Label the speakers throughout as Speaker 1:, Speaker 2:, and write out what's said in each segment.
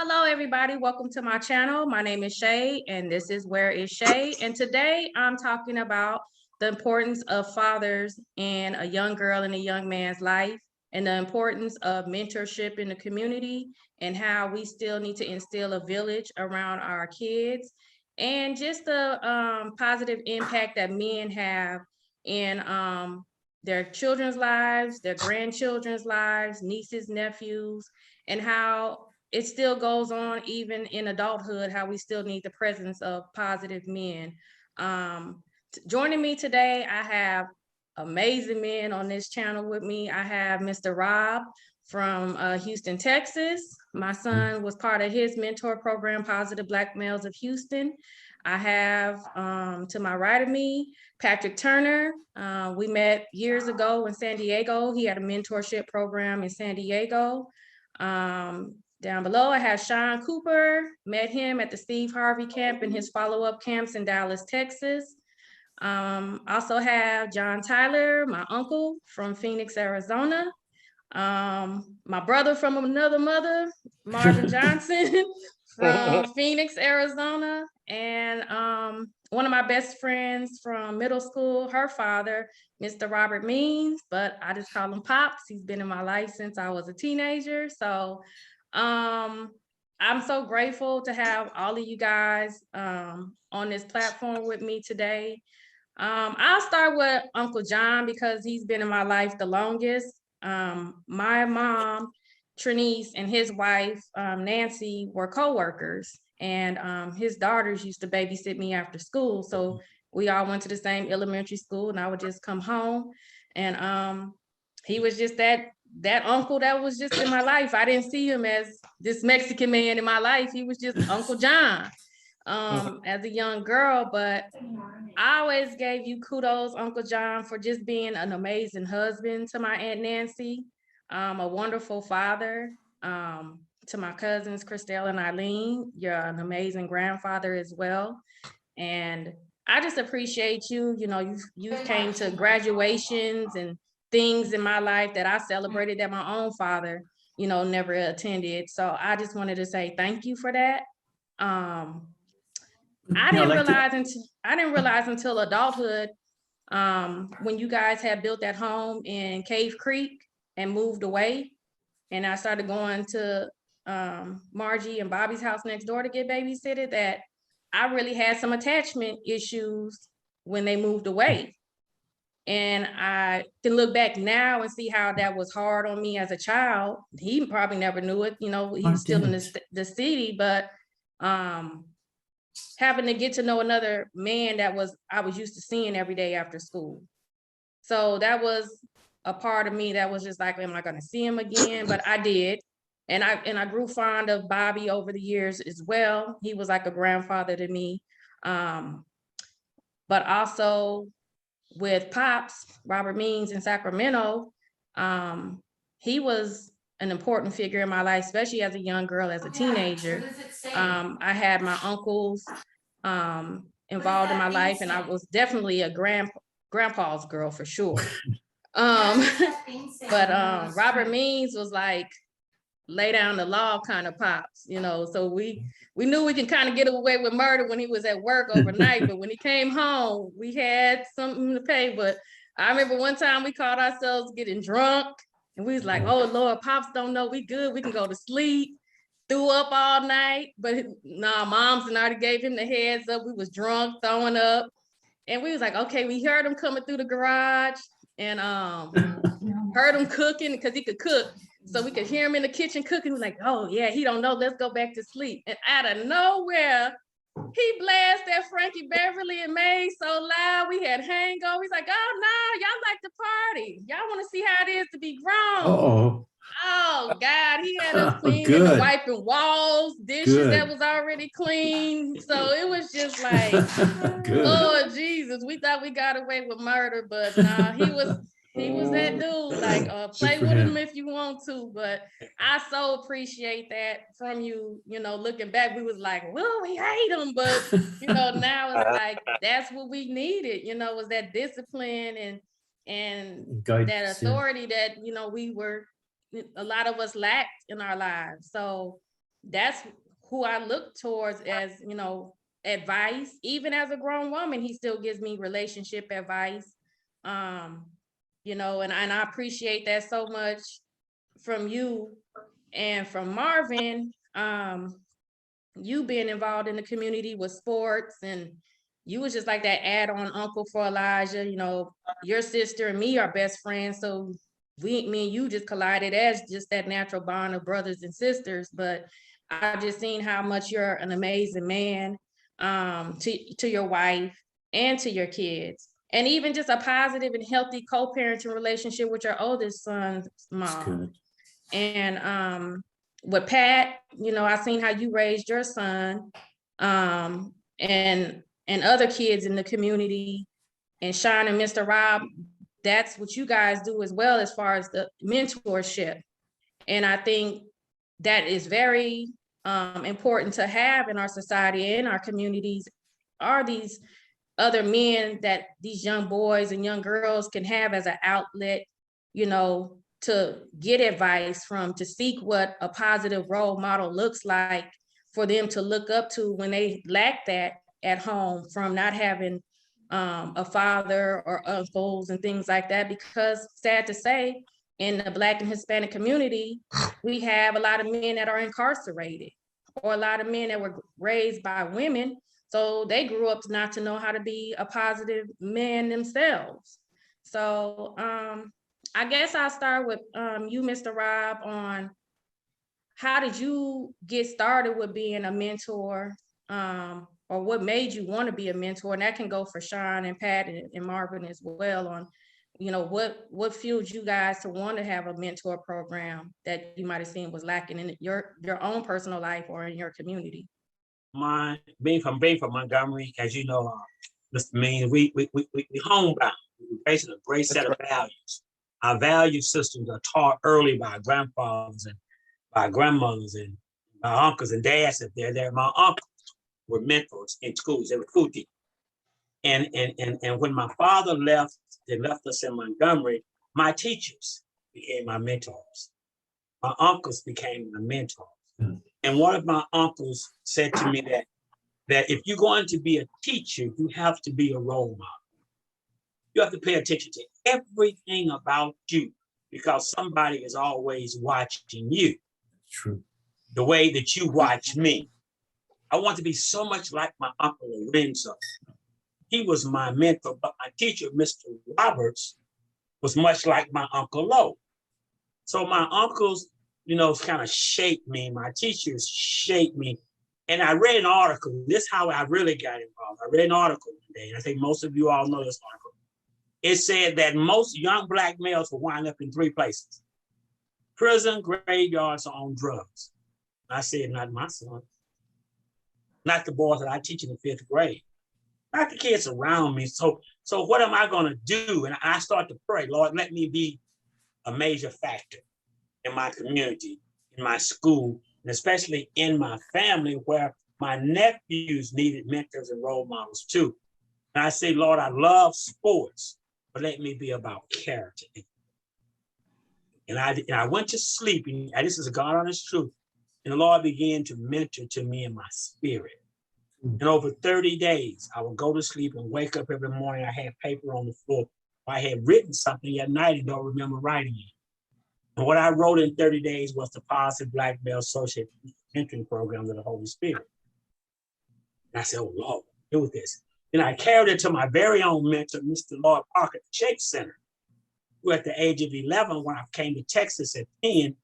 Speaker 1: Hello, everybody. Welcome to my channel. My name is Shay, and this is Where is Shay? And today I'm talking about the importance of fathers in a young girl and a young man's life, and the importance of mentorship in the community, and how we still need to instill a village around our kids, and just the positive impact that men have in their children's lives, their grandchildren's lives, nieces, nephews, and how it still goes on even in adulthood, how we still need the presence of positive men. Joining me today, I have amazing men on this channel with me. I have Mr. Rob from Houston, Texas. My son was part of his mentor program, Positive Black Males of Houston. I have to my right of me, Patrick Turner. We met years ago in San Diego. He had a mentorship program in San Diego. Down below, I have Sean Cooper, met him at the Steve Harvey camp and his follow-up camps in Dallas, Texas. Also have John Tyler, my uncle from Phoenix, Arizona. My brother from another mother, Marvin Johnson from Phoenix, Arizona. And one of my best friends from middle school, her father, Mr. Robert Means, but I just call him Pops. He's been in my life since I was a teenager. So I'm so grateful to have all of you guys on this platform with me today. I'll start with Uncle John because he's been in my life the longest. My mom, Trinice, and his wife, Nancy, were co-workers, and his daughters used to babysit me after school. So we all went to the same elementary school, and I would just come home. And he was just that uncle that was just in my life. I didn't see him as this Mexican man in my life. He was just Uncle John as a young girl. But I always gave you kudos, Uncle John, for just being an amazing husband to my Aunt Nancy, a wonderful father to my cousins, Christelle and Eileen. You're an amazing grandfather as well. And I just appreciate you. You know, you came to graduations and things in my life that I celebrated that my own father, never attended. So I just wanted to say thank you for that. I didn't realize until adulthood, when you guys had built that home in Cave Creek and moved away, and I started going to Margie and Bobby's house next door to get babysitted, that I really had some attachment issues when they moved away. And I can look back now and see how that was hard on me as a child. He probably never knew it, he was still in the city, but having to get to know another man that I was used to seeing every day after school. So that was a part of me that was just like, am I going to see him again? But I did. And I grew fond of Bobby over the years as well. He was like a grandfather to me. But also with Pops, Robert Means in Sacramento, he was an important figure in my life, especially as a young girl, as a teenager. I had my uncles involved in my life, and I was definitely a grandpa's girl for sure. But Robert Means was like lay down the law kind of Pops, so we knew we can kind of get away with murder when he was at work overnight, but when he came home, we had something to pay. But I remember one time we caught ourselves getting drunk, and we was like, oh Lord, Pops don't know we good, we can go to sleep. Threw up all night, but nah, Mom's already gave him the heads up. We was drunk, throwing up, and we was like, okay, we heard him coming through the garage, and heard him cooking because he could cook. So we could hear him in the kitchen cooking. We're like, oh yeah, he don't know, let's go back to sleep. And out of nowhere, he blasted that Frankie Beverly and May so loud we had hangover. He's like, oh no, y'all like to party. Y'all want to see how it is to be grown. Oh God, he had us cleaning and wiping walls, dishes that was already clean. So it was just like, Lord Jesus, we thought we got away with murder, but nah, he was that dude. Like, play with him if you want to. But I so appreciate that from you. Looking back, we was like, well, we hate him, but now it's like that's what we needed. Was that discipline and that authority that we were. A lot of us lacked in our lives. So that's who I look towards as, you know, advice. Even as a grown woman, he still gives me relationship advice. Um, you know, and I appreciate that so much from you and from Marvin. You being involved in the community with sports, and you was just like that add-on uncle for Elijah. You know, your sister and me are best friends, so me and you just collided as just that natural bond of brothers and sisters. But I just seen how much you're an amazing man, to your wife and to your kids, and even just a positive and healthy co-parenting relationship with your oldest son's mom. And with Pat, you know, I seen how you raised your son, and other kids in the community, and Sean and Mr. Rob. That's what you guys do as well, as far as the mentorship. And I think that is very important to have in our society and our communities, are these other men that these young boys and young girls can have as an outlet, you know, to get advice from, to seek what a positive role model looks like for them to look up to when they lack that at home, from not having a father or uncles and things like that. Because sad to say, in the Black and Hispanic community, we have a lot of men that are incarcerated, or a lot of men that were raised by women, so they grew up not to know how to be a positive man themselves. So I guess I'll start with you, Mr. Rob, on how did you get started with being a mentor, or what made you want to be a mentor? And that can go for Sean and Pat and Marvin as well, on, you know, what fueled you guys to want to have a mentor program that you might have seen was lacking in your own personal life or in your community.
Speaker 2: Being from Montgomery, as you know, Mr. Mean, we homebound. We basically a great set of values. Our value systems are taught early by our grandfathers and by grandmothers and my uncles and dads. If they're there, my uncles were mentors in schools. They were school teachers. And when my father left, they left us in Montgomery. My teachers became my mentors. My uncles became my mentors. And one of my uncles said to me that if you're going to be a teacher, you have to be a role model. You have to pay attention to everything about you, because somebody is always watching you.
Speaker 3: True.
Speaker 2: The way that you watch me. I want to be so much like my Uncle Lorenzo. He was my mentor, but my teacher, Mr. Roberts, was much like my Uncle Lowe. So my uncles, you know, kind of shaped me. My teachers shaped me. And I read an article. This is how I really got involved. I read an article one day, and I think most of you all know this article. It said that most young Black males will wind up in 3 places: prison, graveyards, or on drugs. I said, not my son. Not the boys that I teach in the 5th grade. Not the kids around me. So what am I going to do? And I start to pray, Lord, let me be a major factor in my community, in my school, and especially in my family, where my nephews needed mentors and role models too. And I say, Lord, I love sports, but let me be about character. And I went to sleep, and this is a God honest truth. And the Lord began to mentor to me in my spirit. And over 30 days, I would go to sleep and wake up every morning. I had paper on the floor. I had written something at night and don't remember writing it. And what I wrote in 30 days was the Positive Black Male Associate Mentoring Program of the Holy Spirit. And I said, oh, Lord, do with this. And I carried it to my very own mentor, Mr. Lloyd Parker at the Shake Center, who at the age of 11, when I came to Texas at 10,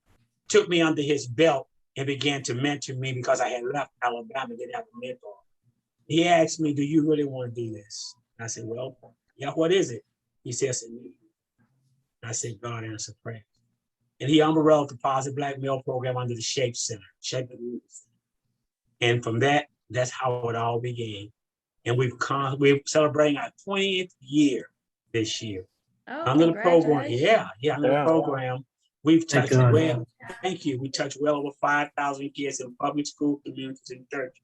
Speaker 2: took me under his belt and began to mentor me because I had left Alabama and didn't have a mentor. He asked me, do you really want to do this? And I said, well, yeah, what is it? He says, and I said, God answer prayer. And he umbrelled the Positive Black Male Program under the Shape Center, Shape the Roots. And from that's how it all began. And we're celebrating our 20th year this year.
Speaker 1: Oh,
Speaker 2: under the program, under the program, we've touched thank you. We touched well over 5,000 kids in public school, communities, and church.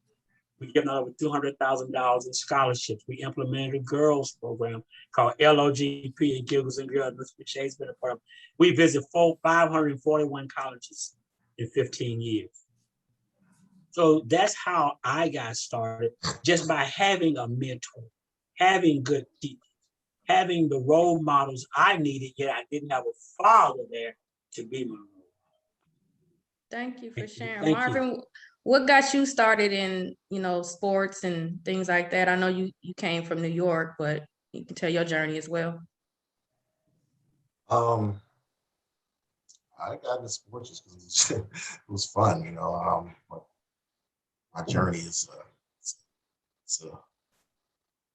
Speaker 2: We've given out over $200,000 in scholarships. We implemented a girls program called LOGP at Giggles and Girls. Mr. Shay's been a part of. We visit 541 colleges in 15 years. So that's how I got started, just by having a mentor, having good teachers, having the role models I needed, yet I didn't have a father there to be my role.
Speaker 1: Thank you for sharing.
Speaker 2: Thank you.
Speaker 1: Marvin, what got you started in, sports and things like that? I know you came from New York, but you can tell your journey as well.
Speaker 3: I got into sports just because it was fun, but my journey is it's a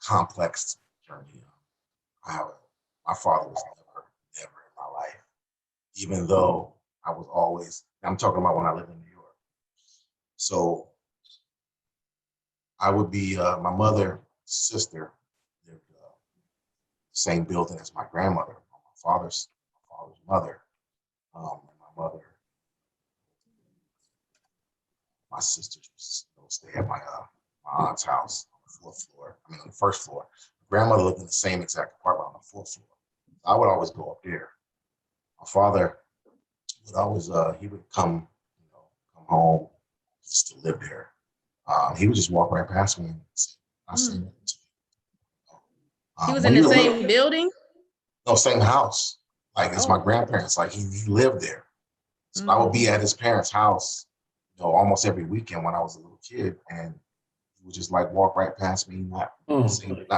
Speaker 3: complex journey. I have my father was never in my life, even though I was always. I'm talking about when I lived in New York. So I would be my mother's sister lived same building as my grandmother, father's mother. My mother, my sisters stay at my aunt's house on the fourth floor. I mean, on the first floor. Grandmother lived in the same exact apartment on the fourth floor. I would always go up there. My father would always he would come home just to live there. He would just walk right past me and I say nothing to
Speaker 1: He was
Speaker 3: when
Speaker 1: in the
Speaker 3: you're
Speaker 1: same
Speaker 3: little,
Speaker 1: building?
Speaker 3: no, same house. Like it's my
Speaker 1: Oh.
Speaker 3: grandparents. Like he lived there. So I would be at his parents' house, almost every weekend when I was a little kid, and he would just like walk right past me, not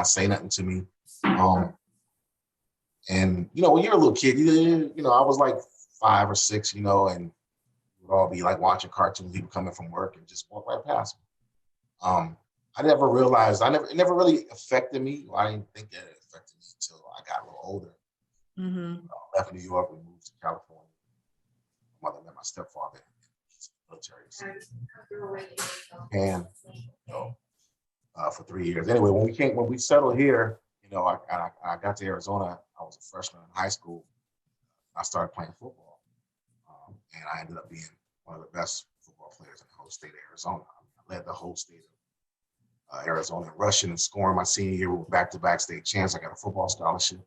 Speaker 3: say nothing to me. And when you're a little kid, I was like 5 or 6, and we'd all be like watching cartoons. He would come in from work and just walk right past me. I never realized. It never really affected me. I didn't think that it affected me until I got a little older. Left New York, we moved to California. My mother met my stepfather. He's in the military. And for 3 years. Anyway, when we settled here, I got to Arizona. I was a freshman in high school. I started playing football, and I ended up being one of the best football players in the whole state of Arizona. I led the whole state of Arizona in rushing and scoring my senior year with back-to-back state champs. I got a football scholarship.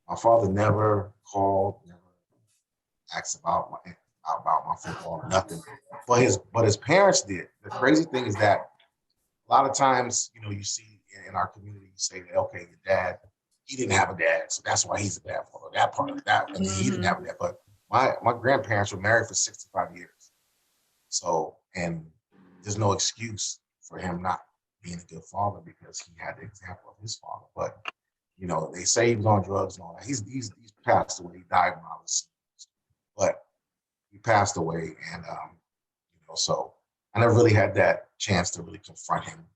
Speaker 3: My father never called, never asked about my football, nothing. But his parents did. The crazy thing is that a lot of times, you see in our community, you say that, okay, your dad, he didn't have a dad, so that's why he's a bad father. That part of that, he didn't have a dad. But my grandparents were married for 65 years. So, and there's no excuse for him not being a good father because he had the example of his father. But, they say he was on drugs and all that. He's passed away. He died when I was, but he passed away. And, so I never really had that chance to really confront him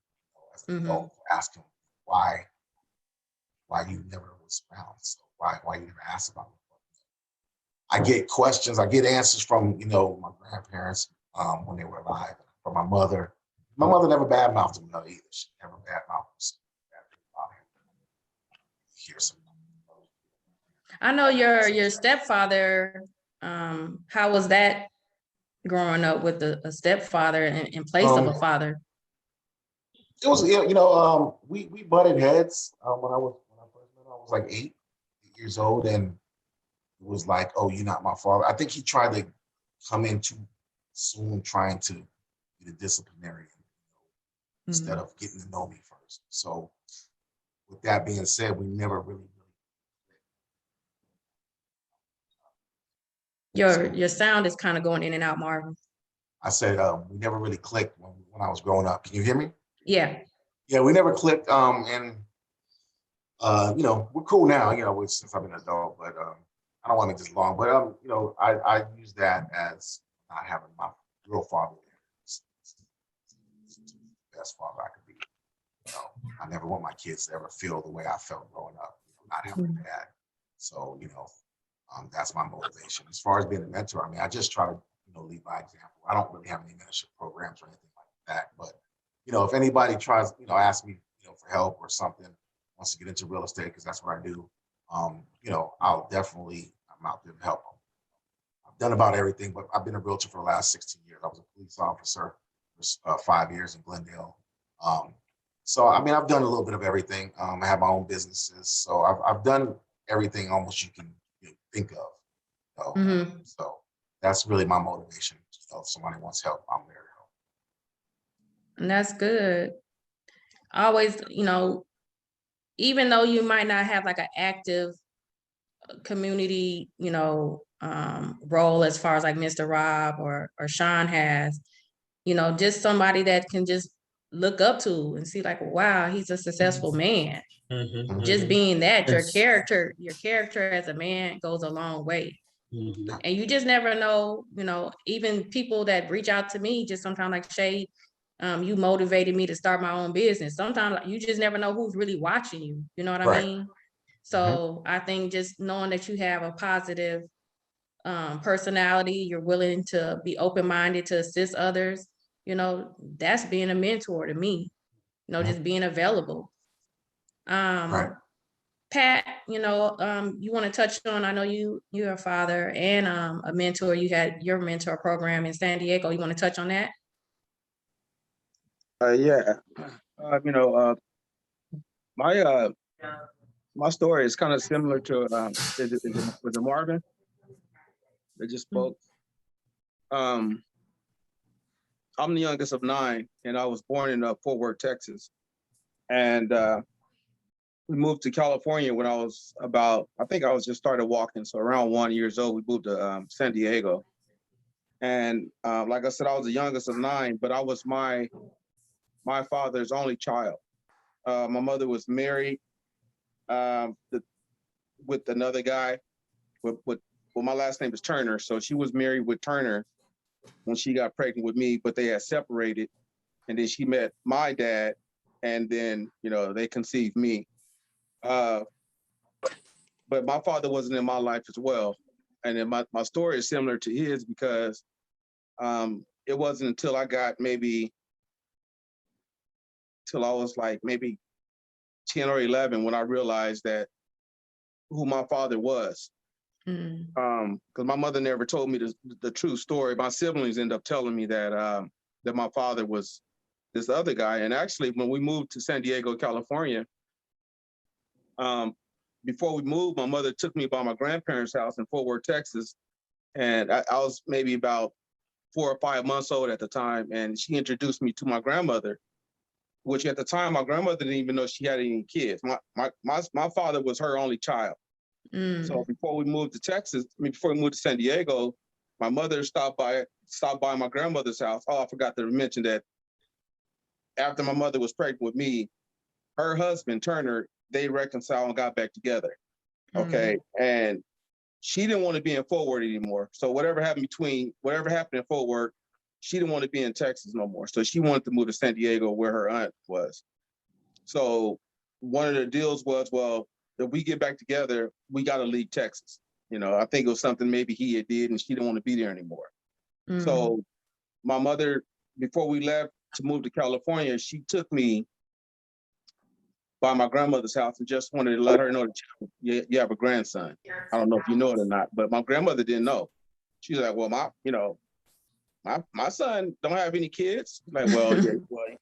Speaker 3: as an adult, ask him why you never was around. So why you never asked about him. I get questions, I get answers from, my grandparents when they were alive, from my mother. My mother never badmouthed him either. She never badmouthed him. Hear some.
Speaker 1: I know your stepfather, how was that growing up with a stepfather in place of a father?
Speaker 3: It was, we butted heads when I first met him. I was like 8 years old, and it was like, oh, you're not my father. I think he tried to come in too soon, trying to be the disciplinarian instead of getting to know me first. So, with that being said, we never really.
Speaker 1: Your sound is kind of going in and out, Marvin.
Speaker 3: I said we never really clicked when I was growing up. Can you hear me?
Speaker 1: Yeah.
Speaker 3: Yeah, we never clicked. And we're cool now. Since I'm an adult, but I don't want to make this long. But I use that as not having my real father there. It's the best father I could be. I never want my kids to ever feel the way I felt growing up, not having a dad. So that's my motivation. As far as being a mentor, I mean, I just try to lead by example. I don't really have any mentorship programs or anything like that. But if anybody tries, ask me, for help or something, wants to get into real estate because that's what I do. I'm out there to help them. I've done about everything, but I've been a realtor for the last 16 years. I was a police officer for 5 years in Glendale. So I mean, I've done a little bit of everything. I have my own businesses, so I've done everything almost you can think of. So that's really my motivation. If somebody wants help, I'm there to help.
Speaker 1: And that's good. Always, even though you might not have like an active community, role as far as like Mr. Rob or Sean has, just somebody that can just look up to and see like, wow, he's a successful man.
Speaker 2: Mhm,
Speaker 1: Just
Speaker 2: mhm,
Speaker 1: being that, your
Speaker 2: It's-
Speaker 1: character as a man goes a long way.
Speaker 2: mhm.
Speaker 1: And you just never know, even people that reach out to me, just sometimes like Shay, you motivated me to start my own business. Sometimes you just never know who's really watching you. You know what I
Speaker 3: Right.
Speaker 1: mean? So I think just knowing that you have a positive personality, you're willing to be open-minded to assist others, that's being a mentor to me, just being available.
Speaker 3: Right.
Speaker 1: Pat, you want to touch on, I know you're a father and a mentor. You had your mentor program in San Diego. You want to touch on that?
Speaker 4: Yeah. You know, my my story is kind of similar to was it Marvin that just spoke? Um, I'm the youngest of 9, and I was born in Fort Worth, Texas, and we moved to California when I was I think I was just started walking, so around 1 years old, we moved to San Diego, and like I said, I was the youngest of 9, but I was my father's only child. My mother was married with another guy. Well, my last name is Turner, so she was married with Turner when she got pregnant with me, but they had separated, and then she met my dad, and then they conceived me. Uh, but my father wasn't in my life as well, and then my story is similar to his because it wasn't until I got till I was like maybe 10 or 11 when I realized that who my father was. Because my mother never told me the true story. My siblings ended up telling me that that my father was this other guy. And actually, when we moved to San Diego, California, before we moved, my mother took me by my grandparents' house in Fort Worth, Texas, and I was maybe about 4 or 5 months old at the time, and she introduced me to my grandmother, which at the time my grandmother didn't even know she had any kids. My father was her only child. So before we moved to before we moved to San Diego, my mother stopped by my grandmother's house. Oh, I forgot to mention that after my mother was pregnant with me, her husband, Turner, they reconciled and got back together. Okay. And she didn't want to be in Fort Worth anymore. So whatever happened in Fort Worth, she didn't want to be in Texas no more. So she wanted to move to San Diego where her aunt was. So one of the deals was, well, if we get back together, we got to leave Texas. I think it was something maybe he had did and she didn't want to be there anymore. So my mother, before we left to move to California, she took me by my grandmother's house and just wanted to let her know that you have a grandson. I don't know if you know it or not, but my grandmother didn't know. She's like, well, my son don't have any kids. Like, well, yeah,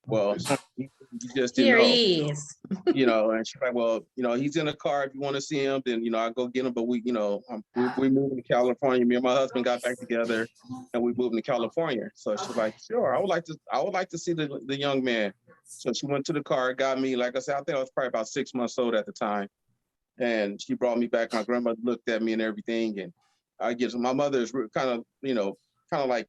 Speaker 4: well, you just didn't
Speaker 1: Here
Speaker 4: know.
Speaker 1: he is.
Speaker 4: And she's like, well, he's in the car. If you want to see him, then, I'll go get him. But we moving to California. Me and my husband got back together and we moved to California. So she's like, sure, I would like to see the young man. So she went to the car, got me, like I said, I think I was probably about 6 months old at the time. And she brought me back. My grandmother looked at me and everything. And my mother is kind of, kind of like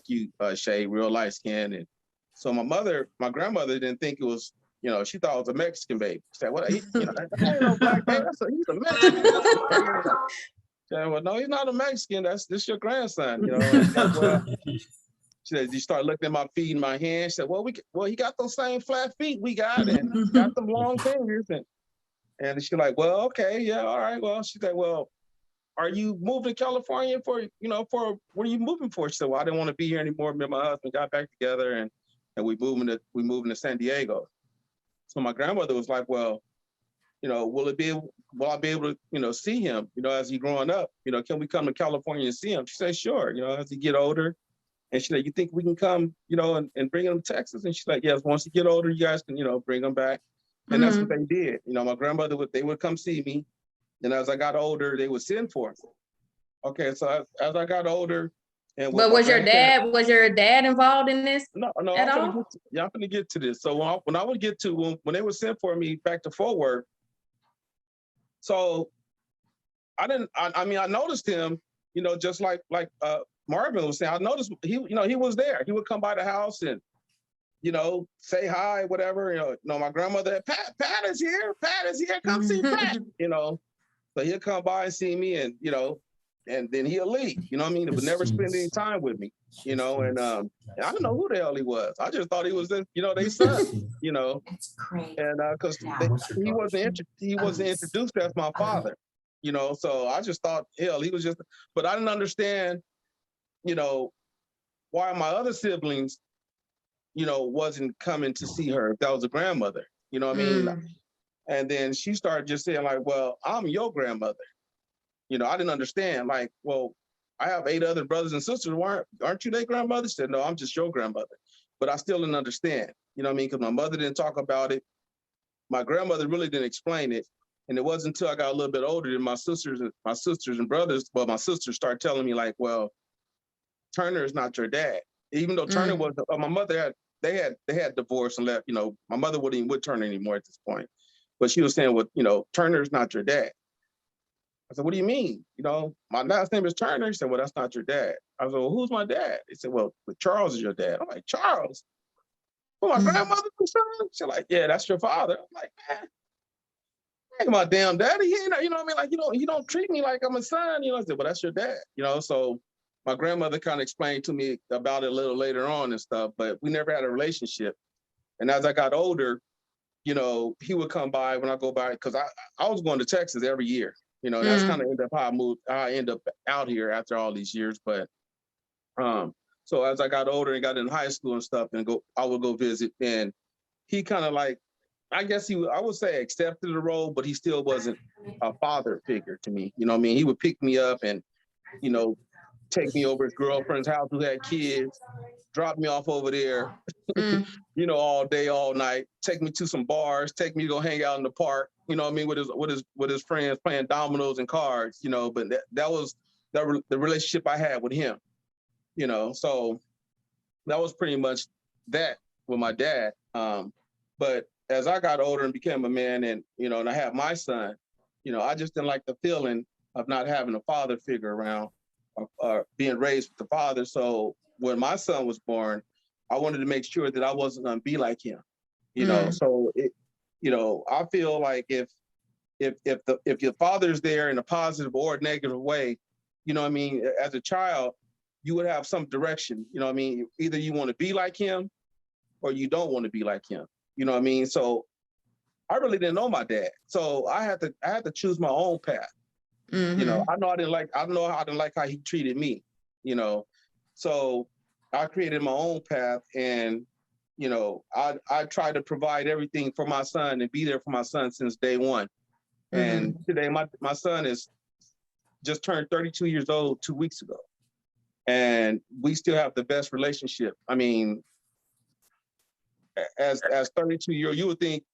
Speaker 4: you, Shay, real light skinned. And so my grandmother didn't think it was, she thought it was a Mexican baby. She said, well, that ain't no black baby. He's a Mexican. She said, well, no, he's not a Mexican. This your grandson, And well, she said, you start looking at my feet and my hands. She said, well, he got those same flat feet we got, and got them long fingers. And she's like, well, okay, yeah, all right. Well, she said, well, are you moving to California for what are you moving for? She said, well, I didn't want to be here anymore. Me and my husband got back together and we moved to San Diego. So my grandmother was like, well, will I be able to, see him, as he growing up, can we come to California and see him? She said, sure, as he get older. And she said, you think we can come, and bring him to Texas? And she's like, yes, once he get older, you guys can, bring him back. And that's what they did. My grandmother they would come see me. And as I got older, they would send for me. Okay, so as I got older, And with
Speaker 1: But
Speaker 4: my
Speaker 1: was your
Speaker 4: grandparents,
Speaker 1: dad involved in this
Speaker 4: no,
Speaker 1: at
Speaker 4: I'm gonna
Speaker 1: all?
Speaker 4: I'm gonna get to this. So when I would get to when they would send for me back to Fort Worth, so I didn't. I mean, I noticed him. You know, just like Marvin was saying. I noticed he was there. He would come by the house and say hi, whatever. My grandmother, Pat is here. Pat is here. Come see Pat. So he'll come by and see me, and then he'll leave. You know what I mean? He would never spend any time with me. And I don't know who the hell he was. I just thought he was their son. And because he wasn't introduced as my father. So I just thought, hell, he was just. But I didn't understand, why my other siblings, wasn't coming to see her if that was a grandmother. You know what I mean? And then she started just saying like, well, I'm your grandmother. I didn't understand. Like, well, I have 8 other brothers and sisters. Aren't you their grandmother? She said, no, I'm just your grandmother. But I still didn't understand. You know what I mean? Because my mother didn't talk about it. My grandmother really didn't explain it. And it wasn't until I got a little bit older that my sisters and brothers, well, my sisters started telling me like, well, Turner is not your dad. Even though Turner was, my mother they had divorced and left. My mother wouldn't even with Turner anymore at this point. But she was saying, well, Turner's not your dad. I said, what do you mean? My last name is Turner. He said, well, that's not your dad. I said, well, who's my dad? He said, well, Charles is your dad. I'm like, Charles? Well, my grandmother's son? She's like, yeah, that's your father. I'm like, man, I ain't my damn daddy. You know what I mean? Like, you don't treat me like I'm a son. I said, well, that's your dad. So my grandmother kind of explained to me about it a little later on and stuff, but we never had a relationship. And as I got older, he would come by when I go by, because I was going to Texas every year. That's kind of ended up how I end up out here after all these years. But so as I got older and got in high school and stuff, I would go visit, and he kind of like, I guess I would say accepted the role, but he still wasn't a father figure to me. You know what I mean? He would pick me up and, take me over his girlfriend's house who had kids, drop me off over there, all day, all night, take me to some bars, take me to go hang out in the park, with his friends playing dominoes and cards, but that was the relationship I had with him, so that was pretty much that with my dad. But as I got older and became a man and I had my son, I just didn't like the feeling of not having a father figure around or being raised with the father. So when my son was born, I wanted to make sure that I wasn't going to be like him, so I feel like if your father's there in a positive or negative way, as a child, you would have some direction, either you want to be like him or you don't want to be like him, so I really didn't know my dad, so I had to choose my own path. I know I didn't like how he treated me, so I created my own path, and I tried to provide everything for my son and be there for my son since day one. And today my son is just turned 32 years old 2 weeks ago, and we still have the best relationship. I mean, as 32-year-old, you would think,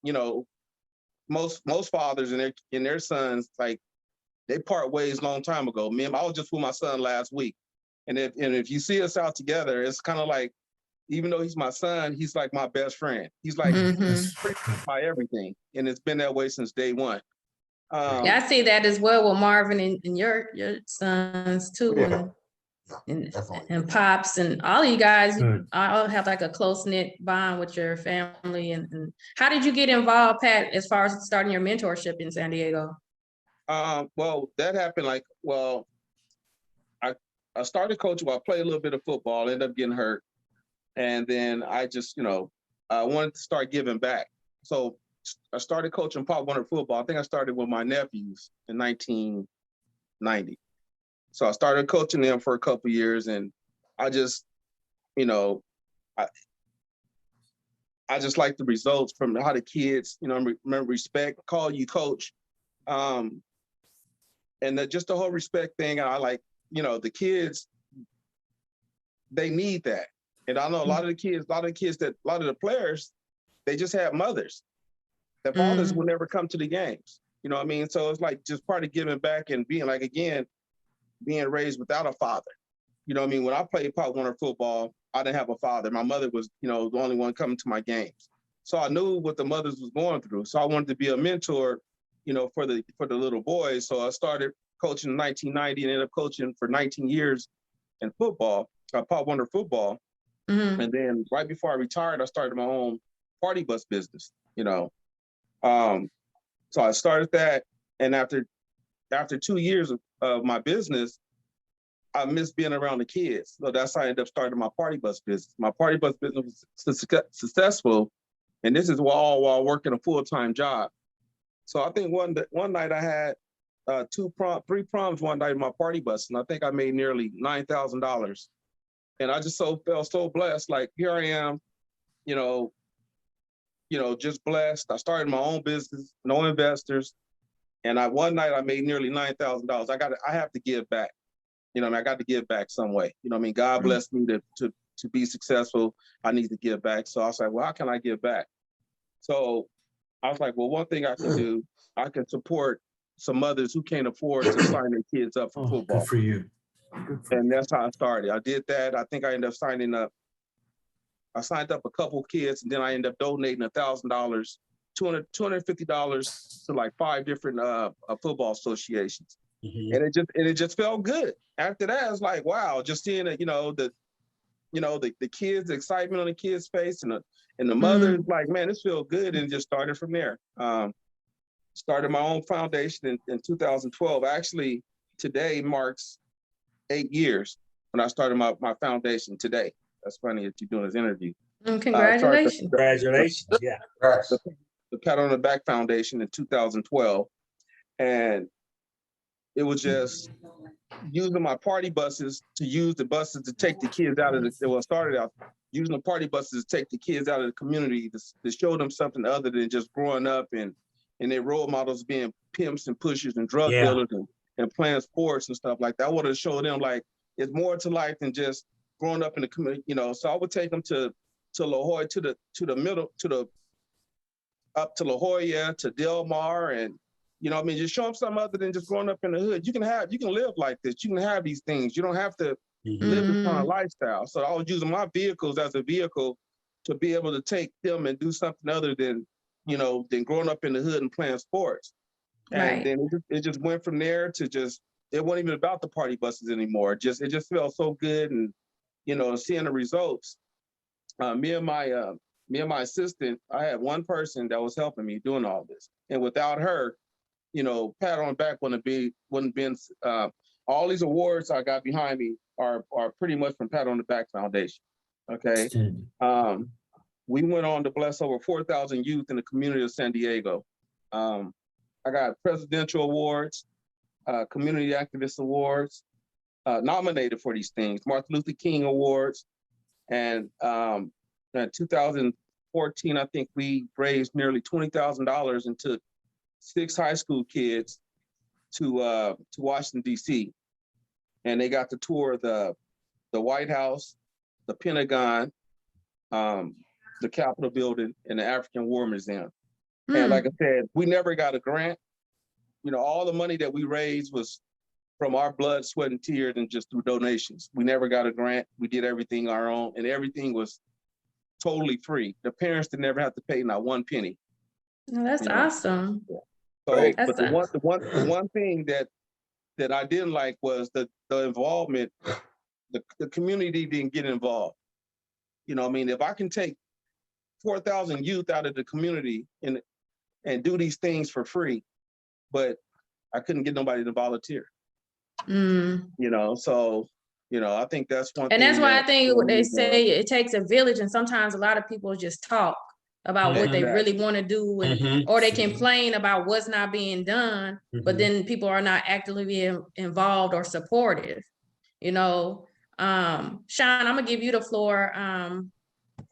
Speaker 4: most fathers and their sons, like, they part ways a long time ago. I was just with my son last week. And if you see us out together, it's kind of like, even though he's my son, he's like my best friend. He's like my everything. And it's been that way since day one.
Speaker 1: Yeah, I see that as well with Marvin and your sons too.
Speaker 3: Yeah.
Speaker 1: And Pops and all of you guys all have like a close-knit bond with your family. And how did you get involved, Pat, as far as starting your mentorship in San Diego?
Speaker 4: Well, that happened I started coaching. I played a little bit of football, ended up getting hurt. And then I just, I wanted to start giving back. So I started coaching Pop Warner football. I think I started with my nephews in 1990. So I started coaching them for a couple of years, and I just, I just like the results from how the kids, remember respect, call you coach. And just the whole respect thing, I like, the kids, they need that. And I know a lot of the players, they just have mothers. Their fathers will never come to the games. You know what I mean? So it's like just part of giving back and being like, again, being raised without a father. You know what I mean? When I played Pop Warner football, I didn't have a father. My mother was, you know, the only one coming to my games. So I knew what the mothers was going through. So I wanted to be a mentor, you know, for the little boys. So I started coaching in 1990 and ended up coaching for 19 years in football, Pop Warner football.
Speaker 1: Mm-hmm.
Speaker 4: And then right before I retired, I started my own party bus business, you know. So I started that, and after 2 years of my business, I missed being around the kids. So that's how I ended up starting my party bus business. My party bus business was successful, and this is all while working a full-time job. So I think one night I had three proms one night in my party bus, and I think I made nearly $9,000. And I just felt so blessed. Like, here I am, you know, just blessed. I started my own business, no investors. And one night I made nearly $9,000. I have to give back. You know, I got to give back some way. You know, I mean, God blessed me to be successful. I need to give back. So I was like, well, how can I give back? So I was like, well, one thing I can do, I can support some mothers who can't afford to sign their kids up for football.
Speaker 5: Good for you.
Speaker 4: And that's how I started. I did that. I think I ended up signing up. I signed up a couple of kids, and then I ended up donating $1,000, $250 to like 5 different football associations.
Speaker 2: Mm-hmm.
Speaker 4: And it just felt good. After that, it's like, wow, just seeing it, the kids, the excitement on the kids' face, and the mothers, like, man, this feels good, and it just started from there. Started my own foundation in 2012. Actually, today marks 8 years when I started my foundation today. That's funny that you're doing this interview.
Speaker 1: Congratulations.
Speaker 2: Congratulations. Yeah.
Speaker 4: The Pat on the Back Foundation in 2012. And it was just using my party buses to take the kids out of started out using the party buses to take the kids out of the community to show them something other than just growing up and their role models being pimps and pushers and drug dealers and playing sports and stuff like that. I wanted to show them, like, it's more to life than just growing up in the community, So I would take them to La Jolla, up to La Jolla, to Del Mar, and just show them something other than just growing up in the hood. You can live like this. You can have these things. You don't have to live this kind of lifestyle. So I was using my vehicles as a vehicle to be able to take them and do something other than growing up in the hood and playing sports. And then it just went from there to it wasn't even about the party buses anymore. It just felt so good, and seeing the results. Me and my assistant, I had one person that was helping me doing all this, and without her, pat on the back wouldn't been. All these awards I got behind me are pretty much from Pat on the Back Foundation. Okay, we went on to bless over 4,000 youth in the community of San Diego. I got presidential awards, community activist awards, nominated for these things, Martin Luther King awards, and in 2014, I think we raised nearly $20,000 and took 6 high school kids to Washington, D.C. And they got to tour the White House, the Pentagon, the Capitol building, and the African War Museum. And like I said, we never got a grant. All the money that we raised was from our blood, sweat, and tears, and just through donations. We never got a grant. We did everything our own, and everything was totally free. The parents did never have to pay not one penny.
Speaker 1: Oh, that's awesome.
Speaker 4: So,
Speaker 3: Right.
Speaker 4: but the one thing that I didn't like was the involvement. The community didn't get involved. If I can take 4,000 youth out of the community and do these things for free, but I couldn't get nobody to volunteer. So I think that's one thing.
Speaker 1: And that's why I think they say it takes a village, and sometimes a lot of people just talk about what they really want to do, or they complain about what's not being done, but then people are not actively involved or supportive. Sean, I'm gonna give you the floor. Let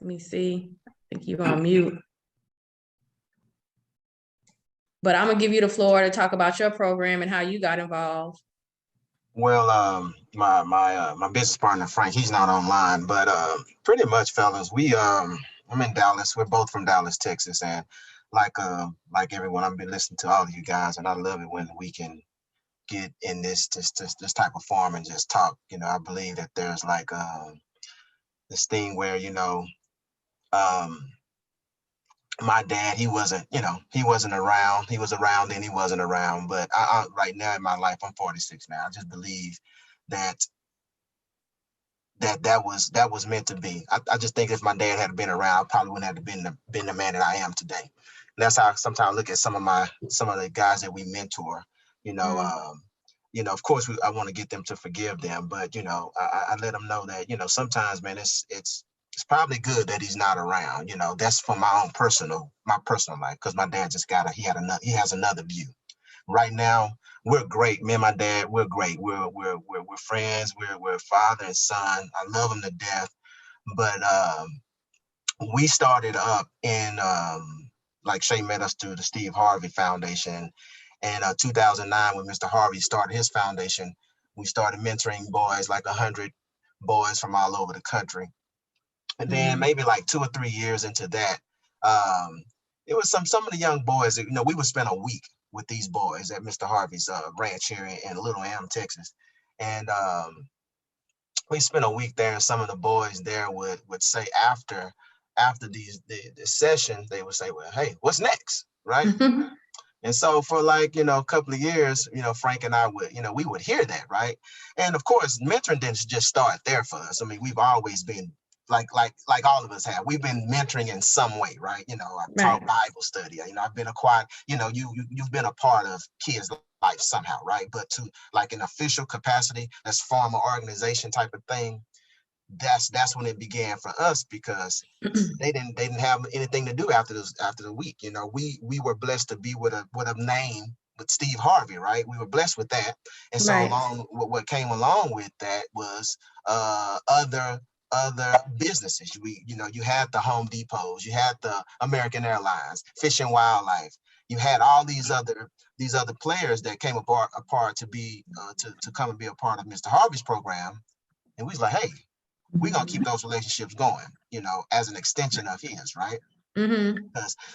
Speaker 1: me see. I think you're on mute. But I'm gonna give you the floor to talk about your program and how you got involved.
Speaker 3: Well, my business partner Frank, he's not online, but pretty much, fellas, I'm in Dallas. We're both from Dallas, Texas, and like everyone, I've been listening to all of you guys, and I love it when we can
Speaker 5: get in this type of forum and just talk. You know, I believe that there's like this thing where, you know, my dad, he wasn't around. He was around then, he wasn't around. But I right now in my life, I'm 46 now. I just believe that that was meant to be. I just think if my dad had been around, I probably wouldn't have been the man that I am today. And that's how I sometimes look at some of the guys that we mentor. You know, of course I want to get them to forgive them, but you know, I let them know that, you know, sometimes, man, it's probably good that he's not around. You know, that's for my personal life, because my dad just he has another view. Right now, we're great. Me and my dad, we're great. We're friends. We're father and son. I love him to death. But we started up in like Shay met us through the Steve Harvey Foundation. And 2009, when Mr. Harvey started his foundation, we started mentoring boys, like 100 boys from all over the country. And then maybe like 2 or 3 years into that, it was some of the young boys that, you know, we would spend a week with these boys at Mr. Harvey's ranch here in Little Elm, Texas. And we spent a week there, and some of the boys there would say after the session, they would say, well, hey, what's next? Right. And so for like, you know, a couple of years, you know, Frank and I would, you know, we would hear that. Right. And of course, mentoring didn't just start there for us. I mean, we've always been like all of us have. We've been mentoring in some way, right? You know, I've taught Bible study. You know, I've been you know, you've been a part of kids' life somehow, right? But to like an official capacity, that's formal organization type of thing, that's when it began for us, because they didn't have anything to do after the week. You know, we were blessed to be with a name with Steve Harvey, right? We were blessed with that. And so what came along with that was other businesses. You know, you had the Home Depots, you had the American Airlines, Fish and Wildlife. You had all these other players that came apart to be to come and be a part of Mr. Harvey's program. And we was like, hey, we're gonna keep those relationships going, you know, as an extension of his, right?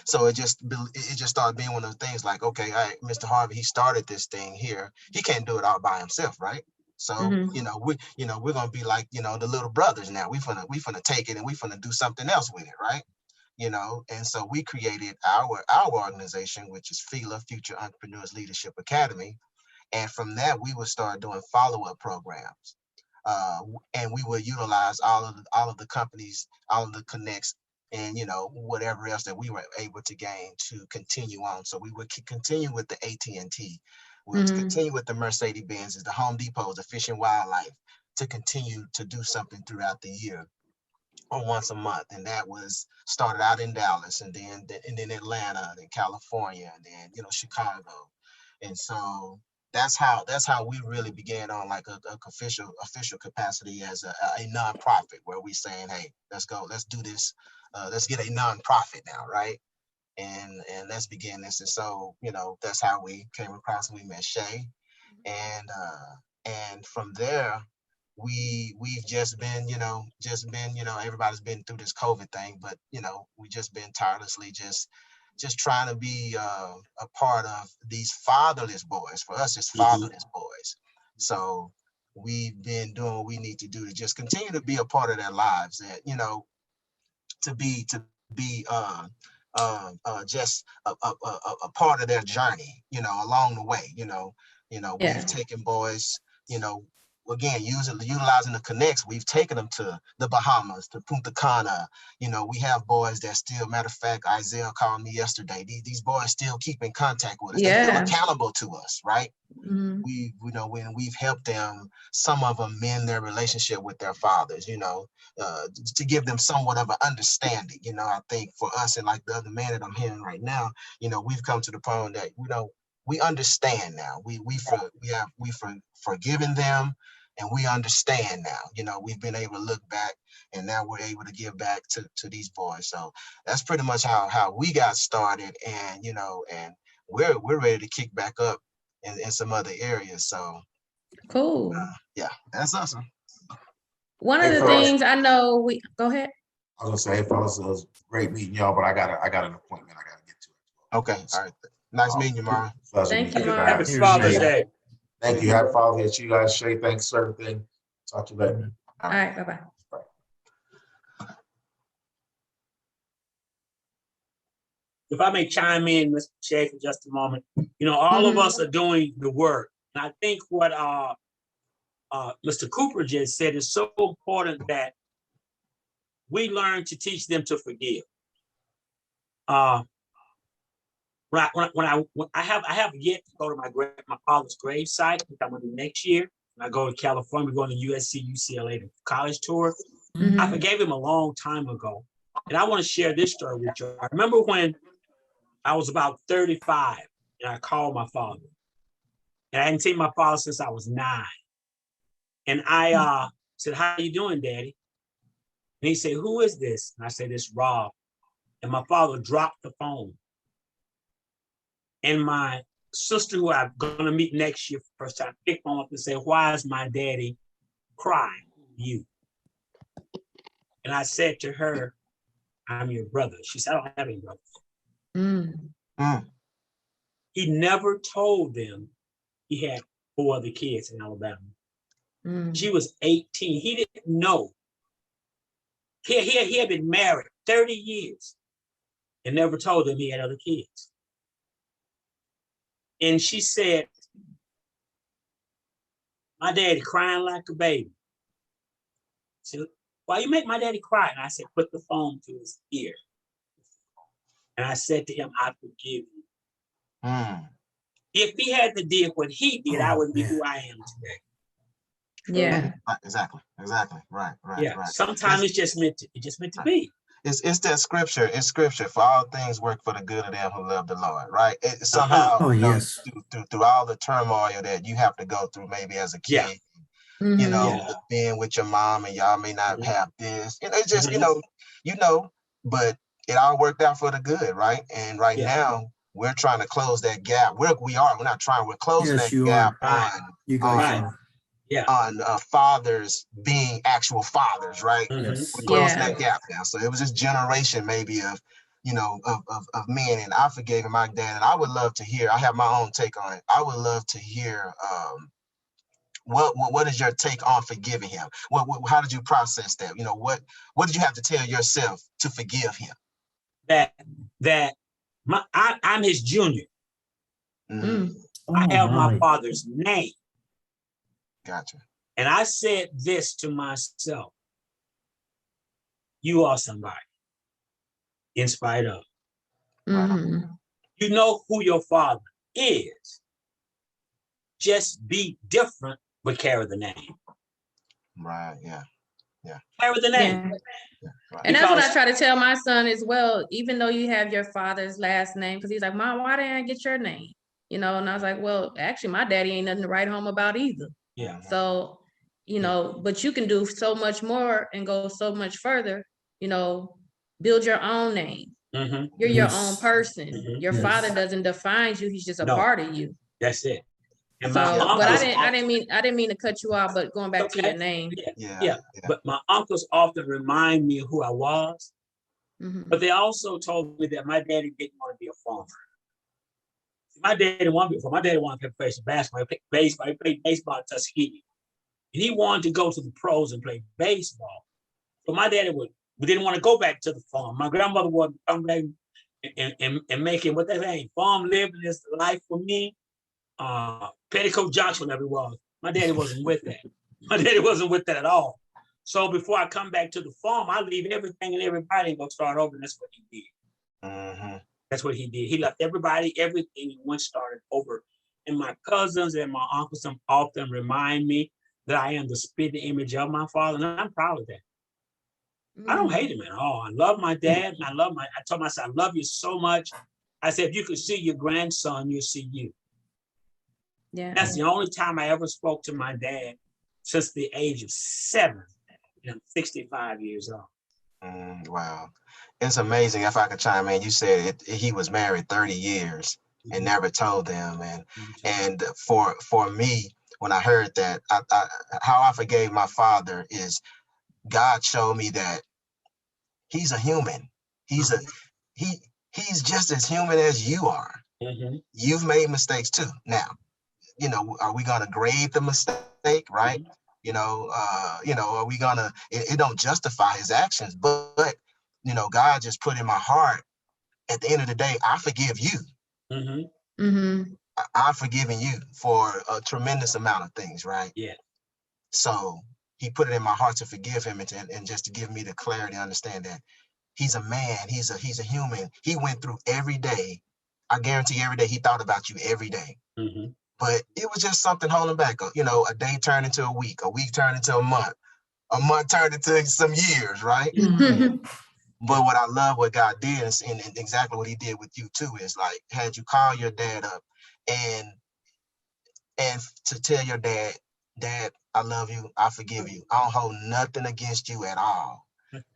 Speaker 5: So it just started being one of those things like, okay, all right, Mr. Harvey, he started this thing here. He can't do it all by himself, right? So, you know, we're gonna be like, you know, the little brothers now. We finna take it and we finna do something else with it, right? You know, and so we created our organization, which is FELA, Future Entrepreneurs Leadership Academy. And from that, we would start doing follow-up programs. And we would utilize all of the companies, all of the connects, and, you know, whatever else that we were able to gain to continue on. So we would continue with the AT&T, we would continue with the Mercedes-Benzes, the Home Depots, the Fish and Wildlife, to continue to do something throughout the year or once a month. And that was started out in Dallas, and then Atlanta, then California, and then, you know, Chicago. And so that's how we really began on like a official capacity as a nonprofit, where we saying, hey, let's do this. Let's get a nonprofit now, right? And let's begin this. And so, you know, that's how we came across and we met Shay. And from there, we've just been, you know, everybody's been through this COVID thing, but, you know, we just been tirelessly just trying to be a part of these fatherless boys. For us, it's fatherless boys. So we've been doing what we need to do to just continue to be a part of their lives, that, you know, to be just a part of their journey, you know, along the way. We've taken boys, you know, again, utilizing the connects, we've taken them to the Bahamas, to Punta Cana. You know, we have boys that still, matter of fact, Isaiah called me yesterday. These boys still keep in contact with us. They feel accountable to us, right? We, you know, when we've helped them, some of them mend their relationship with their fathers, you know, to give them somewhat of an understanding. You know, I think for us, and like the other man that I'm hearing right now, you know, we've come to the point that, you know, we understand now. We've forgiven them, and we understand now. You know, we've been able to look back, and now we're able to give back to these boys. So that's pretty much how we got started, and, you know, and we're ready to kick back up in some other areas. So
Speaker 1: cool.
Speaker 5: Yeah, that's awesome.
Speaker 1: One of the things I know, go ahead.
Speaker 3: I was gonna say, hey, fellas, it was great meeting y'all, but I got an appointment I gotta get to.
Speaker 5: Okay, all right. Nice meeting you, Marvin.
Speaker 1: Thank you,
Speaker 2: Happy
Speaker 1: Marvin.
Speaker 2: Father's Day.
Speaker 3: Thank you. Happy Father's Day to you guys. Shay, thanks, sir. Talk to you later.
Speaker 1: All right, bye-bye.
Speaker 2: If I may chime in, Mr. Shea, for just a moment, all of us are doing the work. And I think what Mr. Cooper just said is so important, that we learn to teach them to forgive. When I have yet to go to my father's grave site, which I'm going to do next year. When I go to California, we're going to USC, UCLA, the college tour. I forgave him a long time ago. And I want to share this story with you. I remember when I was about 35 and I called my father. And I hadn't seen my father since I was 9. And I said, "How you doing, Daddy?" And he said, "Who is this?" And I said, "It's Rob." And my father dropped the phone. And my sister, who I'm going to meet next year for the first time, picked him up and said, "Why is my daddy crying? You?" And I said to her, "I'm your brother." She said, "I don't have any brothers." He never told them he had 4 other kids in Alabama. She was 18. He didn't know. He had been married 30 years and never told them he had other kids. And she said, "My daddy crying like a baby." She said, "Why you make my daddy cry?" And I said, "Put the phone to his ear." And I said to him, "I forgive you." If he had to deal what he did, I wouldn't be who I am today.
Speaker 1: Yeah.
Speaker 5: Exactly. Right.
Speaker 2: Sometimes it's just meant to be.
Speaker 5: It's that scripture. It's scripture. For all things work for the good of them who love the Lord, right? It somehow, through all the turmoil that you have to go through, maybe as a kid, being with your mom, and y'all may not have this. It's just but it all worked out for the good, right? And now we're trying to close that gap. We're not trying. We're closing that gap on fathers being actual fathers, right? We're closing that gap now. So it was this generation maybe of men, and I forgave my dad. And I would love to hear, I have my own take on it. I would love to hear what is your take on forgiving him? How did you process that? What did you have to tell yourself to forgive him?
Speaker 2: I'm his junior. I have my father's name.
Speaker 5: Gotcha.
Speaker 2: And I said this to myself: you are somebody in spite of. You know who your father is. Just be different, but carry the name.
Speaker 5: Right. Yeah.
Speaker 2: Carry the name.
Speaker 1: Yeah. Right. And that's what I try to tell my son as well. Even though you have your father's last name, because he's like, "Mom, why didn't I get your name?" And I was like, "Well, actually, my daddy ain't nothing to write home about either."
Speaker 2: Yeah.
Speaker 1: So, but you can do so much more and go so much further. Build your own name. You're your own person. Your father doesn't define you. He's just a part of you.
Speaker 2: That's it. And
Speaker 1: so, but I didn't mean to cut you off, but going back to your name.
Speaker 2: Yeah. But my uncles often remind me of who I was. But they also told me that my daddy didn't want to be a farmer. My daddy didn't want to be a farmer. My daddy wanted to play basketball. He played baseball. He played baseball at Tuskegee. And he wanted to go to the pros and play baseball. So my daddy didn't want to go back to the farm. My grandmother would come back and making what they say, farm living is the life for me. Petticoat Junction, whatever it was. My daddy wasn't with that. My daddy wasn't with that at all. So before I come back to the farm, I leave everything and everybody and go start over. And that's what he did. That's what he did. He left everybody, everything, and went started over. And my cousins and my uncles often remind me that I am the spitting image of my father, and I'm proud of that. I don't hate him at all. I love my dad, and I told myself, I love you so much. I said, if you could see your grandson, you'll see you. Yeah. That's the only time I ever spoke to my dad since the age of 7. I'm 65 years old.
Speaker 5: Wow. It's amazing. If I could chime in, you said he was married 30 years and never told them. And for me, when I heard that, how I forgave my father is God showed me that he's a human. He's just as human as you are. You've made mistakes too. Now, are we gonna grade the mistake, right? Are we gonna? It don't justify his actions, but God just put in my heart. At the end of the day, I forgive you. I've forgiven you for a tremendous amount of things, right?
Speaker 2: Yeah.
Speaker 5: So he put it in my heart to forgive him and just to give me the clarity to understand that he's a man, he's a human. He went through every day. I guarantee every day he thought about you every day. But it was just something holding back. A day turned into a week turned into a month turned into some years, right? But what I love what God did and exactly what he did with you too is like had you call your dad up and to tell your dad, I love you, I forgive you. I don't hold nothing against you at all.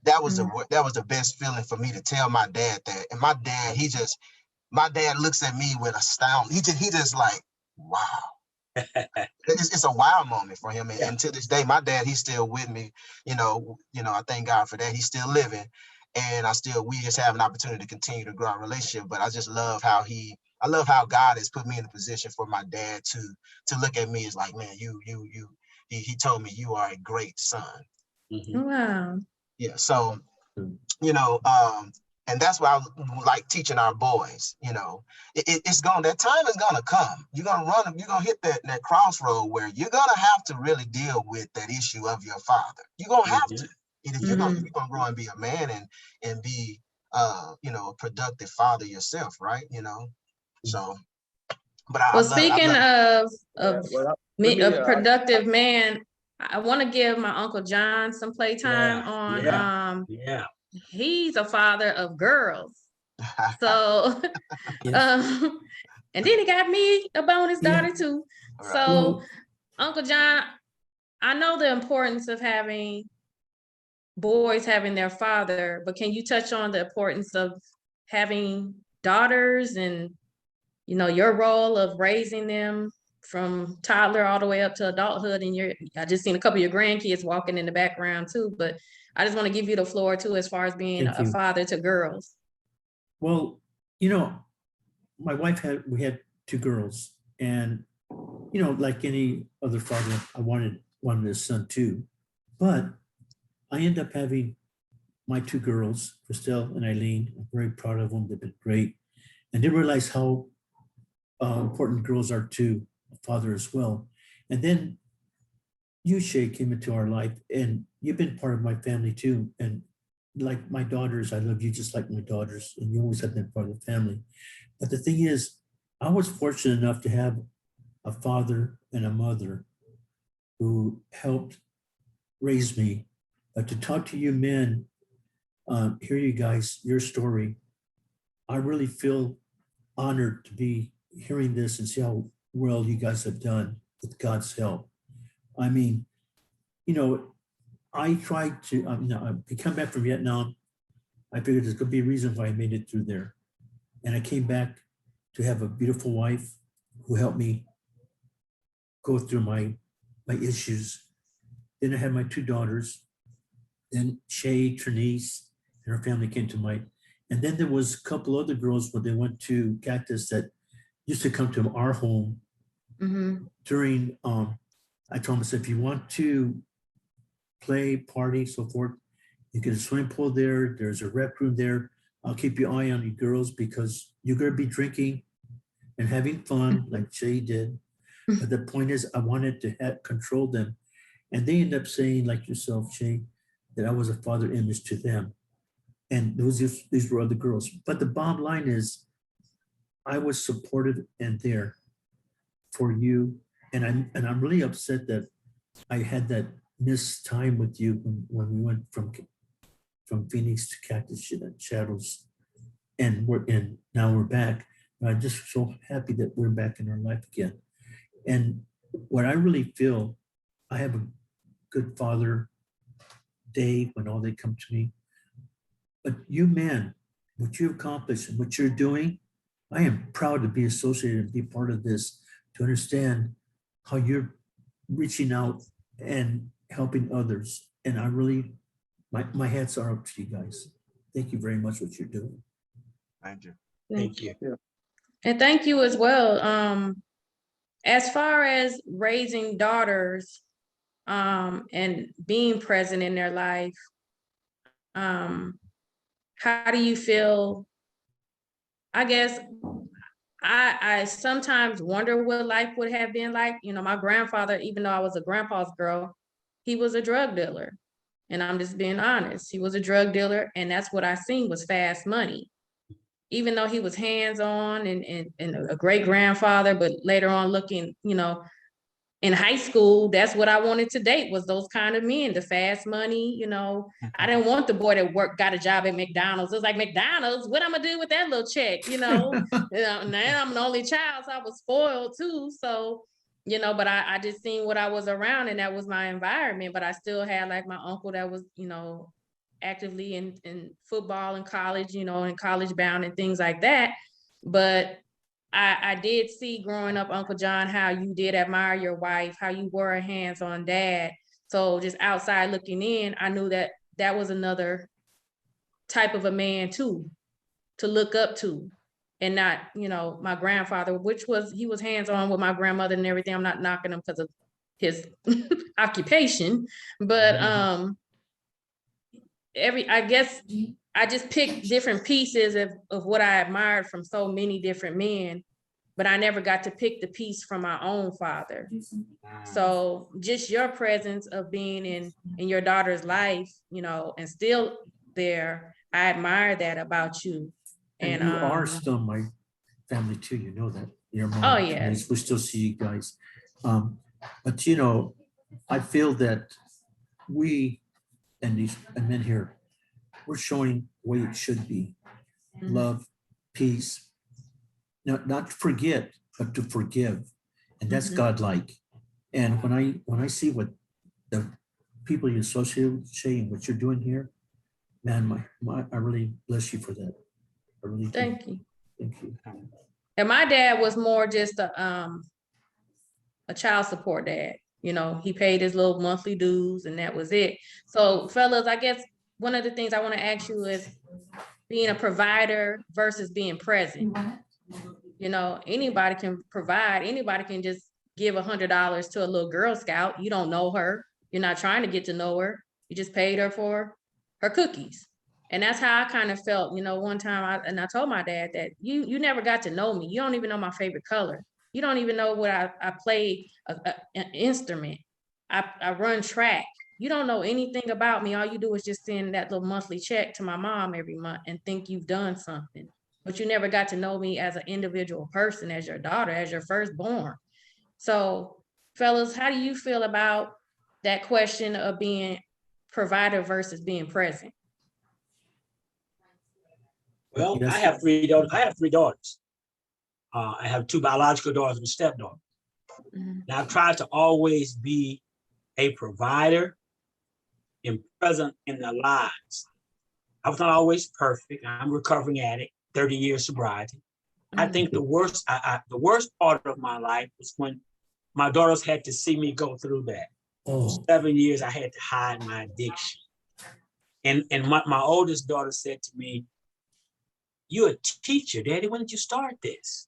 Speaker 5: That was the best feeling for me to tell my dad that. And my dad looks at me with astound. He just like, wow. It's a wow moment for him. And to this day, my dad, he's still with me. I thank God for that. He's still living. And we just have an opportunity to continue to grow our relationship. But I just love how God has put me in a position for my dad to look at me as like, man, he told me you are a great son.
Speaker 1: Wow.
Speaker 5: Yeah. So, and that's why I like teaching our boys, that time is going to come. You're going to hit that crossroad where you're going to have to really deal with that issue of your father. You're going to have to. You're going to grow and be a man and be, a productive father yourself, right? So, but
Speaker 1: speaking of a
Speaker 4: I
Speaker 1: productive man, I want to give my Uncle John some playtime on, he's a father of girls. So, and then he got me a bonus daughter too. Right. So, Uncle John, I know the importance of having boys having their father, but can you touch on the importance of having daughters and, your role of raising them from toddler all the way up to adulthood? And I just seen a couple of your grandkids walking in the background too, but I just want to give you the floor too, as far as being a father to girls.
Speaker 6: Well, my wife we had 2 girls, and like any other father, I wanted a son too, but I end up having my 2 girls, Christelle and Eileen. I'm very proud of them. They've been great, and didn't realize how important girls are to a father as well. And then you, Shay, came into our life, and you've been part of my family too. And like my daughters, I love you just like my daughters, and you always have been part of the family. But the thing is, I was fortunate enough to have a father and a mother who helped raise me. But to talk to you men, hear you guys, your story, I really feel honored to be hearing this and see how well you guys have done with God's help. I mean, I tried to, I come back from Vietnam. I figured there's gonna be a reason why I made it through there. And I came back to have a beautiful wife who helped me go through my issues. Then I had my 2 daughters. Then Shay, Trinice, and her family came to mind. And then there was a couple other girls when they went to Cactus that used to come to our home during, I told them, I said, if you want to play, party, so forth, you get a swimming pool there, there's a rec room there. I'll keep your eye on you girls because you're gonna be drinking and having fun like Shay did. But the point is, I wanted to control them. And they end up saying, like yourself, Shay, that I was a father image to them. And these were other girls. But the bottom line is, I was supportive and there for you. And I'm really upset that I had that missed time with you when we went from Phoenix to Cactus Shadows, and now we're back. And I'm just so happy that we're back in our life again. And what I really feel, I have a good father, Dave, when all they come to me. But you, man, what you accomplished and what you're doing, I am proud to be associated and be part of this, to understand how you're reaching out and helping others. And I really, my hats are up to you guys. Thank you very much what you're doing.
Speaker 5: Thank you.
Speaker 1: Thank you. And thank you as well. As far as raising daughters, and being present in their life, how do you feel? I guess I sometimes wonder what life would have been like. You know, my grandfather, even though I was a grandpa's girl, he was a drug dealer. And I'm just being honest. He was a drug dealer, and that's what I seen was fast money. Even though he was hands-on and a great grandfather, but later on looking, you know, in high school, that's what I wanted to date, was those kind of men, the fast money, you know. I didn't want the boy that got a job at McDonald's. It was like, McDonald's, what I'm gonna do with that little check, you know? Now I'm an only child, so I was spoiled too. So, you know, but I just seen what I was around, and that was my environment. But I still had like my uncle that was, you know, actively in football and college, you know, and college bound and things like that. But I did see growing up, Uncle John, how you did admire your wife, how you were a hands-on dad. So just outside looking in, I knew that that was another type of a man too, to look up to, and not, you know, my grandfather, which was, he was hands-on with my grandmother and everything. I'm not knocking him because of his occupation, but I guess I just picked different pieces of what I admired from so many different men, but I never got to pick the piece from my own father. So just your presence of being in your daughter's life, you know, and still there, I admire that about you.
Speaker 6: And you are still my family too, you know that. Your mom.
Speaker 1: Oh, yeah.
Speaker 6: We still see you guys. But you know, I feel that we and these men here, we're showing the way it should be. Love, peace, not to forget, but to forgive. And that's godlike. And when I see what the people you associate with, Shay, and what you're doing here, man, I really bless you for that. I really do.
Speaker 1: Thank you.
Speaker 6: Thank you.
Speaker 1: And my dad was more just a child support dad. You know, he paid his little monthly dues and that was it. So fellas, I guess one of the things I want to ask you is being a provider versus being present. You know, anybody can provide, anybody can just give $100 to a little Girl Scout. You don't know her. You're not trying to get to know her. You just paid her for her cookies. And that's how I kind of felt, you know, one time I told my dad that you never got to know me. You don't even know my favorite color. You don't even know what I play an instrument. I run track. You don't know anything about me. All you do is just send that little monthly check to my mom every month and think you've done something. But you never got to know me as an individual person, as your daughter, as your firstborn. So, fellas, how do you feel about that question of being provider versus being present?
Speaker 2: Well,
Speaker 6: Yes.
Speaker 2: I have three daughters. I have two biological daughters and a stepdaughter. And I've tried to always be a provider and present in their lives. I was not always perfect. I'm recovering addict, 30 years sobriety. I think the worst part of my life was when my daughters had to see me go through that. For 7 years, I had to hide my addiction. And my oldest daughter said to me, "You're a teacher, Daddy. When did you start this?"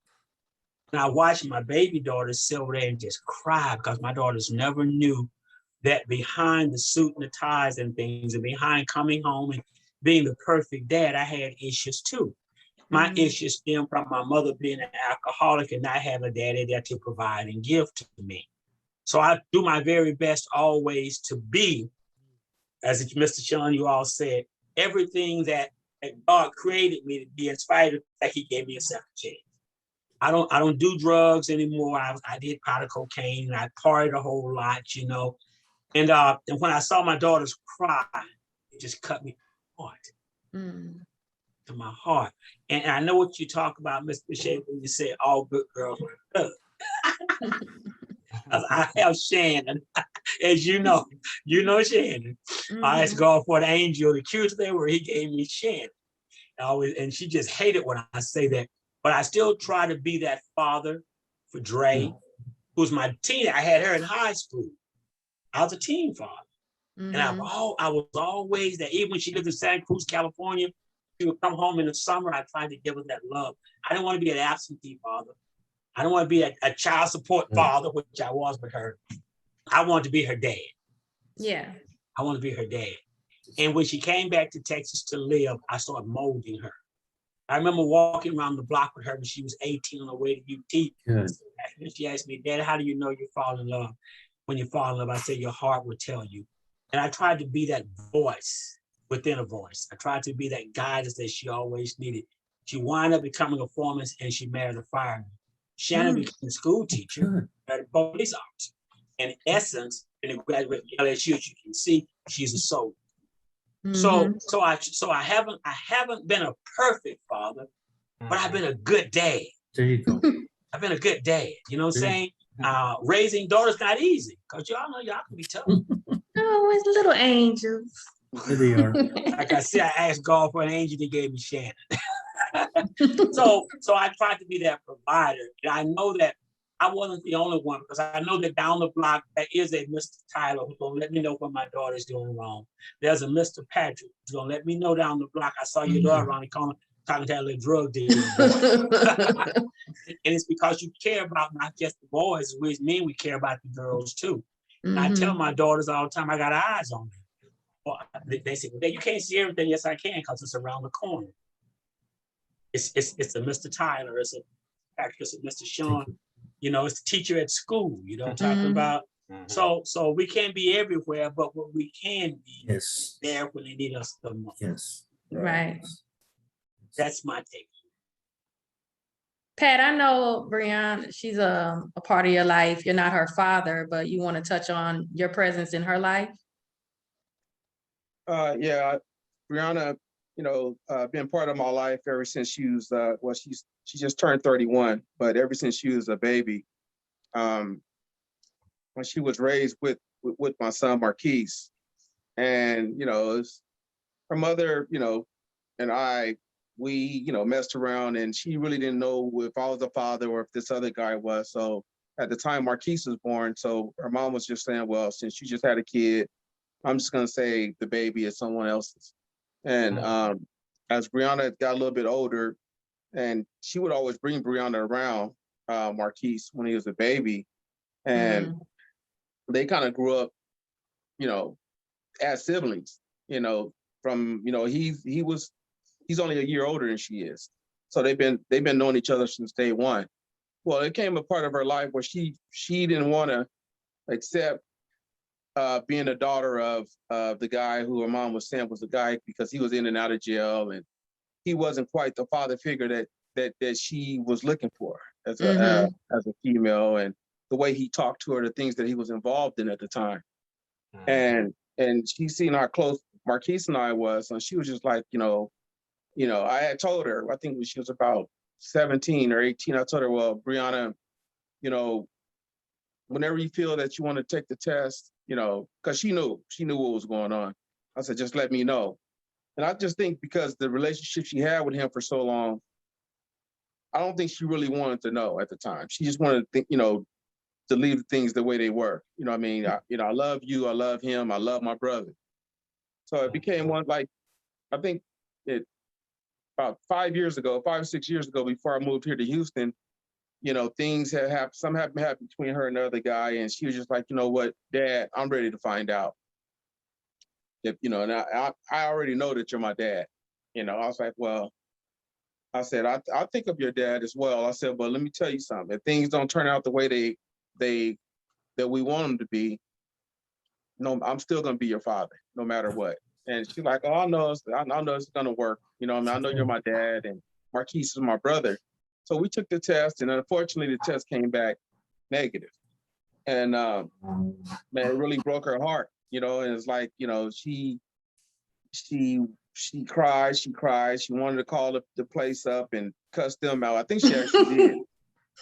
Speaker 2: And I watched my baby daughter sit over there and just cry because my daughters never knew that behind the suit and the ties and things, and behind coming home and being the perfect dad, I had issues too. My issues stem from my mother being an alcoholic and not having a daddy there to provide and give to me. So I do my very best always to be, as Mr. Sean, you all said, everything that God created me to be, in spite of that He gave me a second chance. I don't do drugs anymore. I did powder cocaine and I partied a whole lot, you know. And when I saw my daughters cry, it just cut me to my heart. And I know what you talk about, Mr. Shea, when you say all good girls are good. I have Shannon, as you know Shannon. I asked God for an angel, the cutest they were, He gave me Shannon. And she just hated when I say that. But I still try to be that father for Dre, who's my teen. I had her in high school. I was a teen father. And I was always that. Even when she lived in Santa Cruz, California, she would come home in the summer. I tried to give her that love. I didn't want to be an absentee father. I don't want to be a child support father, which I was with her. I want to be her dad.
Speaker 1: Yeah.
Speaker 2: I want to be her dad. And when she came back to Texas to live, I started molding her. I remember walking around the block with her when she was 18 on the way to UT.
Speaker 6: Good.
Speaker 2: She asked me, Dad, how do you know you fall in love? When you fall in love, I said, your heart will tell you. And I tried to be that voice within a voice. I tried to be that guidance that she always needed. She wound up becoming a foreman and she married a fireman. Shannon became a school teacher, married a police officer. In essence, in the graduate from LSU, as you can see, she's a soldier. So I haven't been a perfect father, but I've been a good dad.
Speaker 6: There you go.
Speaker 2: I've been a good dad. You know what I'm saying? Raising daughters not easy, because y'all know y'all can be tough.
Speaker 1: Oh, it's little angels.
Speaker 6: There they are.
Speaker 2: Like I said, I asked God for an angel, he gave me Shannon. So I tried to be that provider. And I know that I wasn't the only one, because I know that down the block, there is a Mr. Tyler who's gonna let me know when my daughter's doing wrong. There's a Mr. Patrick who's gonna let me know down the block, I saw your daughter around the corner talking to that little drug dealer. And it's because you care about not just the boys, which mean we care about the girls too. And I tell my daughters all the time, I got eyes on them. Well, they say, well, you can't see everything. Yes, I can, because it's around the corner. It's a Mr. Tyler, it's a Patrick, it's a Mr. Sean. You know, it's the teacher at school, you know what I'm talking about? So we can't be everywhere, but what we can be there when they need us the most.
Speaker 6: Yes.
Speaker 1: Right.
Speaker 2: That's my take.
Speaker 1: Pat, I know Brianna, she's a part of your life. You're not her father, but you want to touch on your presence in her life?
Speaker 4: Yeah, Brianna, you know, been part of my life ever since she was, well, she just turned 31, but ever since she was a baby, when she was raised with my son, Marquise, and, you know, her mother, you know, and we, you know, messed around, and she really didn't know if I was the father or if this other guy was. So at the time Marquise was born, so her mom was just saying, well, since you just had a kid, I'm just gonna say the baby is someone else's. And as Brianna got a little bit older, and she would always bring Brianna around Marquise when he was a baby, and they kind of grew up, you know, as siblings. You know, from, you know, he's only a year older than she is, so they've been knowing each other since day one. Well, it came a part of her life where she didn't want to accept being a daughter of the guy who her mom was saying was the guy, because he was in and out of jail, and he wasn't quite the father figure that she was looking for as a female, and the way he talked to her, the things that he was involved in at the time. And she seen how close Marquise and I was, and she was just like, you know, I had told her, I think when she was about 17 or 18, I told her, well, Brianna, you know, whenever you feel that you want to take the test, you know, because she knew what was going on. I said, just let me know. And I just think because the relationship she had with him for so long, I don't think she really wanted to know at the time. She just wanted to think, you know, to leave things the way they were. You know what I mean? I love you, I love him, I love my brother. So it became one, like, I think about 5 or 6 years ago, before I moved here to Houston, you know, things had happened, something happened between her and the other guy, and she was just like, you know what, Dad, I'm ready to find out. If, you know, and I already know that you're my dad. You know, I was like, well, I said, I think of your dad as well. I said, but let me tell you something. If things don't turn out the way that we want them to be, no, I'm still gonna be your father, no matter what. And she's like, oh, I know it's gonna work. You know, I mean, I know you're my dad, and Marquise is my brother. So we took the test, and unfortunately, the test came back negative. And man, it really broke her heart. You know, and it's like, you know, she cried. She wanted to call the place up and cuss them out. I think she actually did.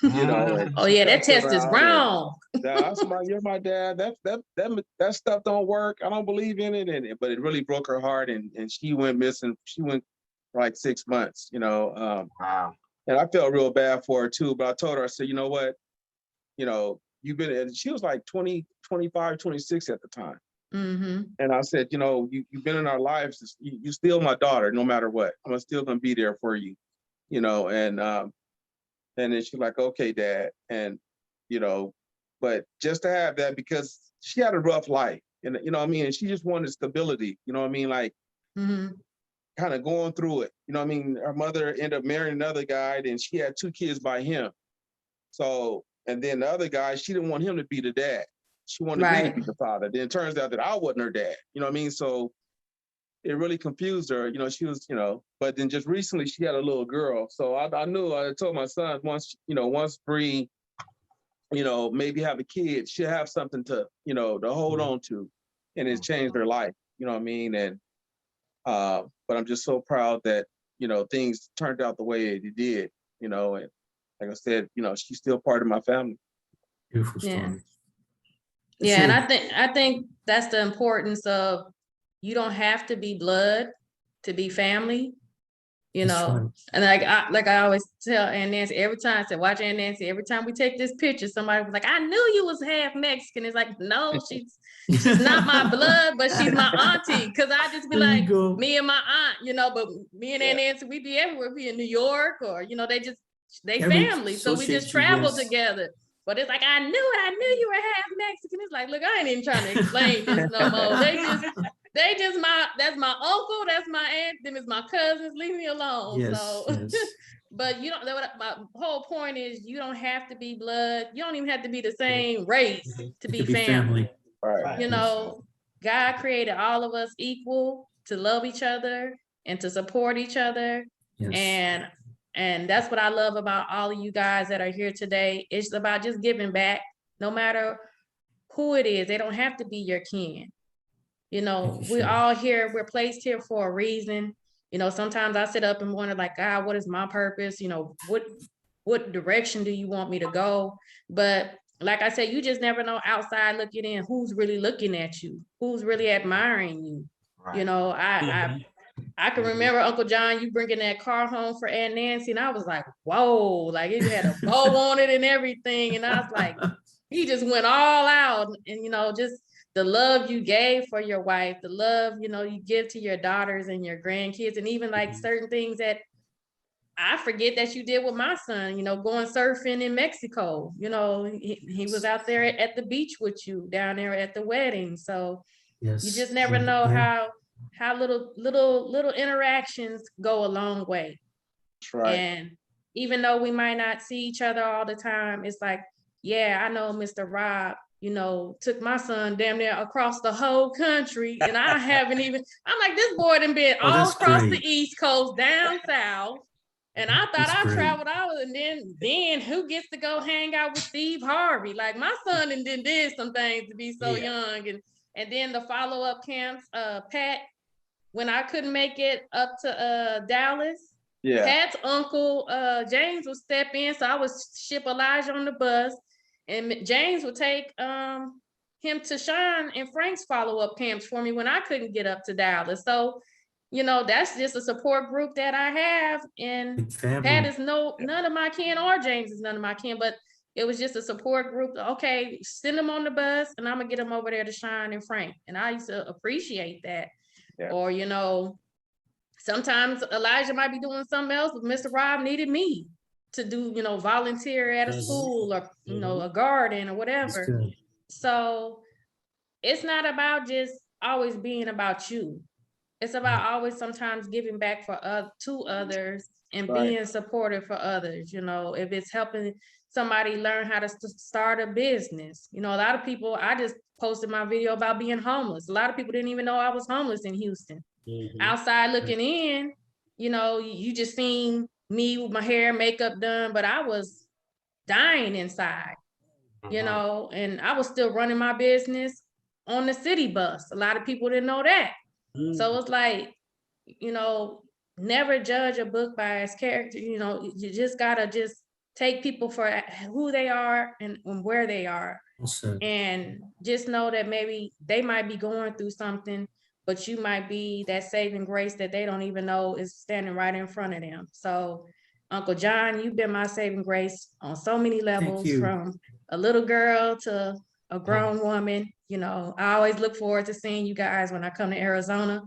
Speaker 4: You know.
Speaker 1: Oh yeah, that test is wrong.
Speaker 4: I was like, you're my dad. That stuff don't work. I don't believe in it. But it really broke her heart, and she went missing. She went for like 6 months. You know.
Speaker 5: Wow.
Speaker 4: And I felt real bad for her too. But I told her, I said, you know what, you know, you've been. And she was like 20, 25, 26 at the time. And I said, you know, you've been in our lives. You're still my daughter, no matter what. I'm still gonna be there for you. You know, and And then she's like, okay, Dad. And, you know, but just to have that, because she had a rough life, and you know what I mean? And she just wanted stability, you know what I mean? Like
Speaker 1: Mhm.
Speaker 4: kind of going through it. You know what I mean? Her mother ended up marrying another guy, and she had 2 kids by him. So, and then the other guy, she didn't want him to be the dad. She wanted me to
Speaker 1: Right.
Speaker 4: be the father. Then it turns out that I wasn't her dad. You know what I mean? So it really confused her. You know, she was, you know, but then just recently she had a little girl. So I knew, I told my son once, you know, once Bree, you know, maybe have a kid, she'll have something to, you know, to hold on to. And it's changed her life. You know what I mean? And but I'm just so proud that, you know, things turned out the way it did, you know, and like I said, you know, she's still part of my family.
Speaker 6: Beautiful
Speaker 1: Yeah.
Speaker 6: story.
Speaker 1: Yeah, and
Speaker 6: So,
Speaker 1: I think that's the importance of, you don't have to be blood to be family, you
Speaker 6: that's
Speaker 1: know.
Speaker 6: right.
Speaker 1: And like I always tell Aunt Nancy every time, I said, watch Aunt Nancy, every time we take this picture, somebody was like, I knew you was half Mexican. It's like, no, she's not my blood, but she's my auntie. Cause I just be
Speaker 6: There you
Speaker 1: like,
Speaker 6: go.
Speaker 1: me and my aunt, you know, but me and Aunt Nancy, we be everywhere. We in New York, or, you know, they
Speaker 6: Every
Speaker 1: family. So we just
Speaker 6: associate you,
Speaker 1: travel
Speaker 6: yes.
Speaker 1: together. But it's like, I knew you were half Mexican. It's like, look, I ain't even trying to explain this no more. That's my uncle, that's my aunt, them is my cousins, leave me alone.
Speaker 6: Yes,
Speaker 1: So,
Speaker 6: yes.
Speaker 1: but you don't, my whole point is, you don't have to be blood. You don't even have to be the same race to
Speaker 6: It
Speaker 1: be
Speaker 6: could be
Speaker 1: family.
Speaker 6: family.
Speaker 4: Right.
Speaker 1: You
Speaker 6: Yes.
Speaker 1: know, God created all of us equal to love each other and to support each other.
Speaker 6: Yes.
Speaker 1: And that's what I love about all of you guys that are here today. It's about just giving back, no matter who it is. They don't have to be your kin. You know,
Speaker 6: Thank you,
Speaker 1: we're
Speaker 6: Shay.
Speaker 1: all here, we're placed here for a reason. You know, sometimes I sit up and wonder, like, God, what is my purpose? You know, what direction do you want me to go? But like I said, you just never know outside looking in who's really looking at you, who's really admiring you.
Speaker 5: Right.
Speaker 1: You know,
Speaker 2: Mhm.
Speaker 1: I can remember Uncle John, you bringing that car home for Aunt Nancy, and I was like, whoa, like it had a bow on it and everything. And I was like, he just went all out. And, you know, just the love you gave for your wife, the love, you know, you give to your daughters and your grandkids, and even like certain things that I forget that you did with my son, you know, going surfing in Mexico. You know, he was out there at the beach with you down there at the wedding. So
Speaker 6: Yes.
Speaker 1: you just never know how little interactions go a long way.
Speaker 4: That's right.
Speaker 1: And even though we might not see each other all the time, it's like, yeah, I know Mr. Rob, you know, took my son damn near across the whole country, and I haven't even, I'm like, this boy done been
Speaker 6: Oh,
Speaker 1: all
Speaker 6: that's
Speaker 1: across the
Speaker 6: great.
Speaker 1: East Coast, down south. And I thought
Speaker 6: That's
Speaker 1: I
Speaker 6: great.
Speaker 1: traveled out, and then who gets to go hang out with Steve Harvey? Like, my son and then did some things to be so young. And then the follow-up camps, Pat, when I couldn't make it up to Dallas,
Speaker 4: Yeah.
Speaker 1: Pat's uncle James would step in, so I would ship Elijah on the bus, and James would take him to Sean and Frank's follow-up camps for me when I couldn't get up to Dallas. So, you know, that's just a support group that I have. And
Speaker 6: Big family.
Speaker 1: Pat is none of my kin, or James is none of my kin, but it was just a support group. Okay, send them on the bus, and I'm gonna get them over there to Sean and Frank. And I used to appreciate that.
Speaker 4: Yeah.
Speaker 1: Or, you know, sometimes Elijah might be doing something else, but Mr. Rob needed me to do, you know, volunteer at a school, or, you know, a garden or
Speaker 6: That's
Speaker 1: whatever.
Speaker 6: good.
Speaker 1: So it's not about just always being about you. It's about always sometimes giving back to others and
Speaker 4: Right.
Speaker 1: being supportive for others. You know, if it's helping somebody learn how to start a business. You know, a lot of people, I just posted my video about being homeless. A lot of people didn't even know I was homeless in Houston. Outside looking in, you know, you just seen me with my hair, makeup done, but I was dying inside, you know, and I was still running my business on the city bus. A lot of people didn't know that. So it's like, you know, never judge a book by its character. You know, you just gotta just take people for who they are and where they are.
Speaker 6: Well said.
Speaker 1: And just know that maybe they might be going through something, but you might be that saving grace that they don't even know is standing right in front of them. So, Uncle John, you've been my saving grace on so many levels,
Speaker 6: you.
Speaker 1: from a little girl to a grown woman. You know, I always look forward to seeing you guys when I come to Arizona.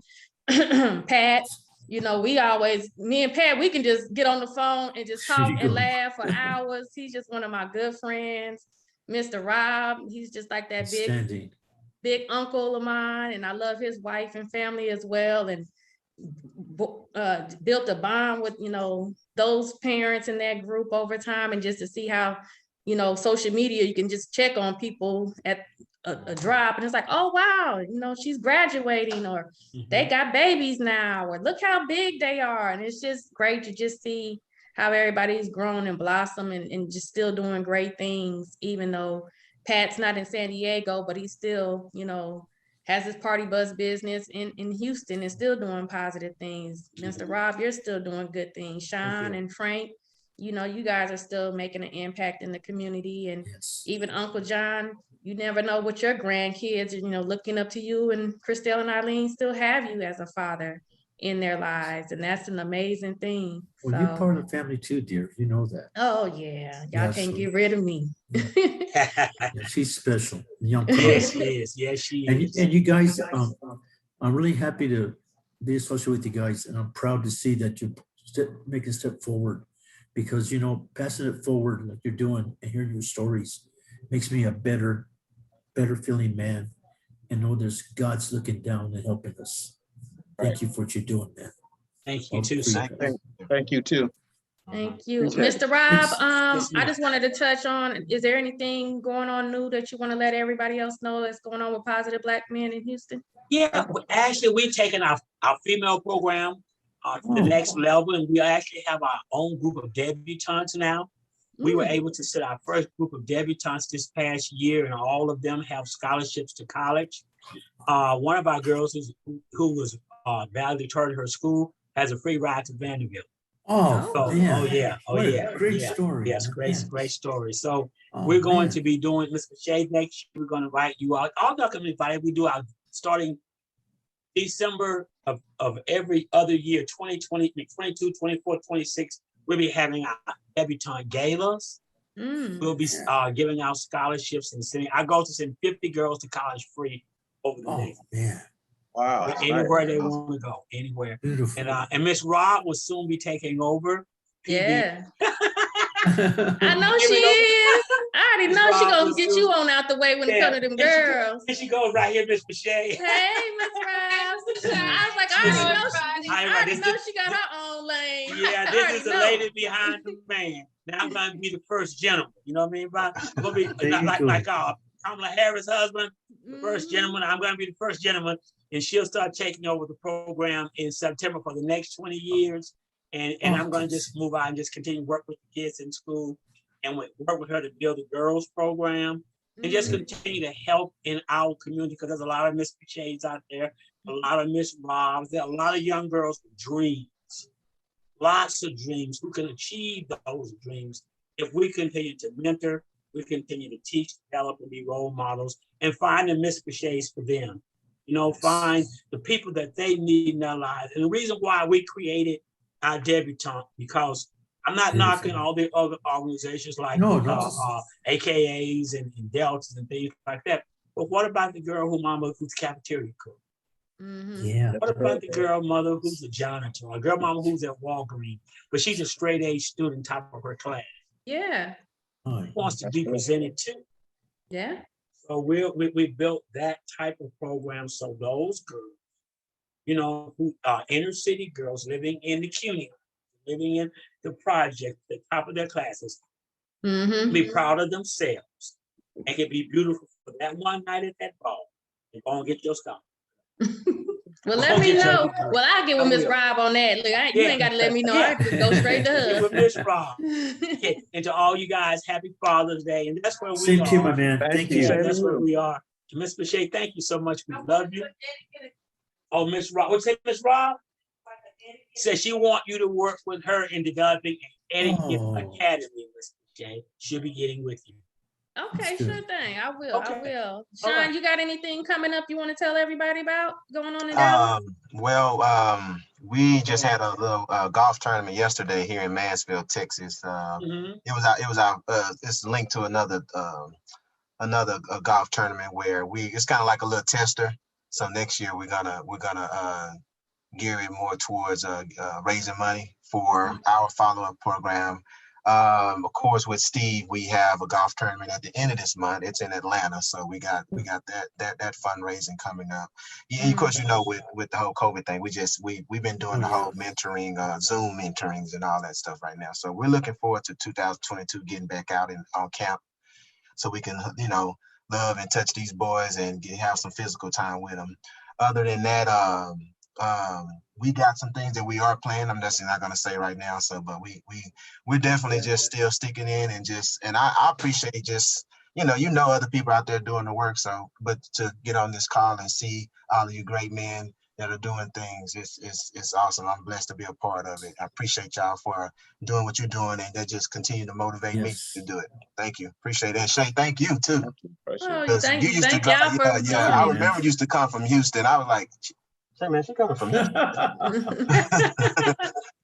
Speaker 1: Pat, you know, me and Pat, we can just get on the phone and just
Speaker 6: There
Speaker 1: talk
Speaker 6: you
Speaker 1: and
Speaker 6: go.
Speaker 1: laugh for hours. He's just one of my good friends. Mr. Rob, he's just like that
Speaker 6: Outstanding.
Speaker 1: big uncle of mine, and I love his wife and family as well, and built a bond with, you know, those parents in that group over time, and just to see how, you know, social media, you can just check on people at a drop, and it's like, oh wow, you know, she's graduating, or they got babies now, or look how big they are. And it's just great to just see how everybody's grown and blossomed, and just still doing great things, even though Pat's not in San Diego, but he's still, you know, has his party bus business in Houston and still doing positive things. Mr. Rob, you're still doing good things. Sean and Frank, you know, you guys are still making an impact in the community. And
Speaker 6: Yes.
Speaker 1: even Uncle John, you never know what your grandkids are, you know, looking up to you, and Christelle and Eileen still have you as a father in their lives. And that's an amazing thing.
Speaker 6: Well, you're part of the family too, dear. You know that.
Speaker 1: Oh yeah, y'all
Speaker 6: Yeah,
Speaker 1: can't
Speaker 6: so-
Speaker 1: get rid of me.
Speaker 6: Yeah, she's special. Young
Speaker 2: Yes, she is. Yes, she is.
Speaker 6: And you guys, I'm really happy to be associated with you guys, and I'm proud to see that you make a step forward, because, you know, passing it forward like you're doing and hearing your stories makes me a better feeling man, and know there's God's looking down and helping us. Thank you for what you're doing, man.
Speaker 2: Thank you too, sir.
Speaker 4: Thank you too.
Speaker 1: Thank you.
Speaker 4: Appreciate
Speaker 1: Mr. Rob,
Speaker 6: Yes.
Speaker 2: Yes,
Speaker 1: I
Speaker 2: ma'am.
Speaker 1: just wanted to touch on, is there anything going on new that you want to let everybody else know that's going on with Positive Black Men in Houston?
Speaker 2: Yeah, actually, we're taking our female program to the next level, and we actually have our own group of debutantes now. We were able to set our first group of debutantes this past year, and all of them have scholarships to college. One of our girls who was valedictorian of her school has a free ride to Vanderbilt.
Speaker 6: Oh, man.
Speaker 2: Oh yeah, oh
Speaker 6: What a
Speaker 2: yeah.
Speaker 6: great
Speaker 2: yeah.
Speaker 6: story.
Speaker 2: Yes,
Speaker 6: man.
Speaker 2: great story. So
Speaker 6: Oh,
Speaker 2: we're going
Speaker 6: man.
Speaker 2: to be doing, Mr. Shea, next year, we're going to invite you out. All not going to invite, we do our starting December of every other year, 2020, 22, 24, 26, we'll be having our debutante galas. We'll be giving out scholarships and sending, our goal is to send 50 girls to college free over the
Speaker 6: Oh,
Speaker 2: day.
Speaker 6: man.
Speaker 4: Wow. that's
Speaker 2: Anywhere
Speaker 4: nice.
Speaker 2: they want to go, anywhere.
Speaker 6: Beautiful.
Speaker 2: And Miss Rob will soon be taking over.
Speaker 1: Yeah. I know she is. I already know she gonna get you on out the way when it comes to them girls.
Speaker 2: Here she goes right here, Miss Shea.
Speaker 1: Hey, Miss Rouse. I was like, I already know she got her own lane.
Speaker 2: Yeah, this is the lady behind the man. Now I'm gonna be the first gentleman. You know what I mean? But I'm gonna be like Kamala Harris' husband, the first gentleman. I'm gonna be the first gentleman, and she'll start taking over the program in September for the next 20 years. And I'm gonna just move on and just continue to work with the kids in school, and work with her to build the girls program, and just continue to help in our community, because there's a lot of Miss Shades out there, a lot of Miss Robs, there are a lot of young girls with dreams, lots of dreams, who can achieve those dreams if we continue to mentor, we continue to teach, develop, and be role models, and find the Miss Shades for them. You know, find the people that they need in their lives. And the reason why we created our debutante, because I'm not knocking all the other organizations like AKAs and Deltas and things like that. But what about the girl who's cafeteria cook?
Speaker 6: Yeah.
Speaker 2: What about the girl mother who's a janitor, or girl mama who's at Walgreens, but she's a straight A student, top of her class?
Speaker 1: Yeah.
Speaker 2: Wants to be presented too.
Speaker 1: Yeah.
Speaker 2: So we built that type of program, so those girls, you know, who are inner city girls living in the CUNY, living in the project, the top of their classes, be proud of themselves, and can be beautiful for that one night at that ball, and go and get your stuff.
Speaker 1: Well, let me know. Well, I'll get with Miss Rob on that. Look, you ain't got to let me know. I just go straight to her.
Speaker 2: With Miss Rob. Okay. And to all you guys, happy Father's Day. And that's where we are.
Speaker 6: Same to you, my man. Thank you.
Speaker 2: Yeah, that's where we are. To Miss Boucher, thank you so much. We love you. Oh, Miss Rob. What's that, Miss Rob? Says she want you to work with her in developing an academy, Miss Boucher. She'll be getting with you.
Speaker 1: Okay, sure thing. I will.
Speaker 2: Okay.
Speaker 1: I will. Sean, you got anything coming up you want to tell everybody about going on in Dallas?
Speaker 5: We just had a little golf tournament yesterday here in Mansfield, Texas. It was our it's linked to another golf tournament where it's kind of like a little tester. So next year we're gonna gear it more towards raising money for our follow-up program. Of course, with Steve, we have a golf tournament at the end of this month. It's in Atlanta, so we got that fundraising coming up. Yeah, of course, with the whole COVID thing, we've been doing the whole mentoring, Zoom mentorings and all that stuff right now. So we're looking forward to 2022 getting back out on camp, so we can love and touch these boys and have some physical time with them. Other than that, we got some things that we are playing. I'm just not gonna say right now. So, but we're definitely just still sticking in and I appreciate just other people out there doing the work. So, but to get on this call and see all of you great men that are doing things, it's awesome. I'm blessed to be a part of it. I appreciate y'all for doing what you're doing, and that just continue to motivate me to do it. Thank you. Appreciate that. Shay, thank you too.
Speaker 1: Oh,
Speaker 5: Because you used to drive. I remember you used to come from Houston. I was like, hey man, she coming from Houston.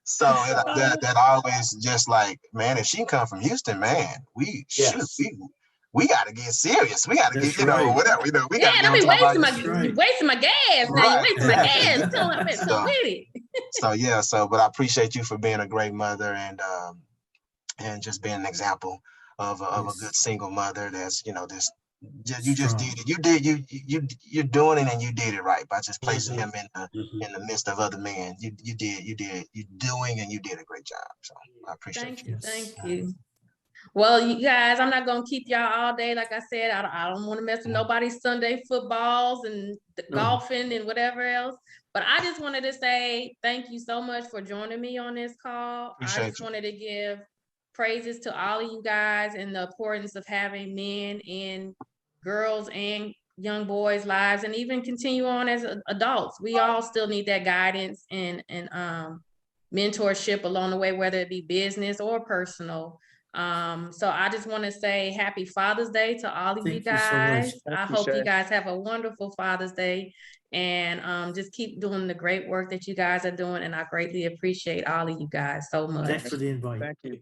Speaker 5: So that always just like, man, if she come from Houston, man, we got to get serious. We got to get, whatever. We got to get on top of
Speaker 1: you're wasting my gas. Now you're wasting my gas. Tell her so with it.
Speaker 5: But I appreciate you for being a great mother and just being an example of a good single mother that's, you just did it. You're doing it, and you did it right by just placing him in the midst of other men. You're doing, and you did a great job. So I appreciate you.
Speaker 1: Thank you. Well, you guys, I'm not gonna keep y'all all day. Like I said, I don't want to mess with nobody's Sunday footballs and golfing and whatever else. But I just wanted to say thank you so much for joining me on this call. I just wanted to give praises to all of you guys and the importance of having men in girls and young boys' lives, and even continue on as adults. We all still need that guidance and mentorship along the way, whether it be business or personal. So I just want to say happy Father's Day to all of you guys. I hope you guys have a wonderful Father's Day, and just keep doing the great work that you guys are doing. And I greatly appreciate all of you guys so much.
Speaker 6: Thanks for the invite.
Speaker 4: Thank you.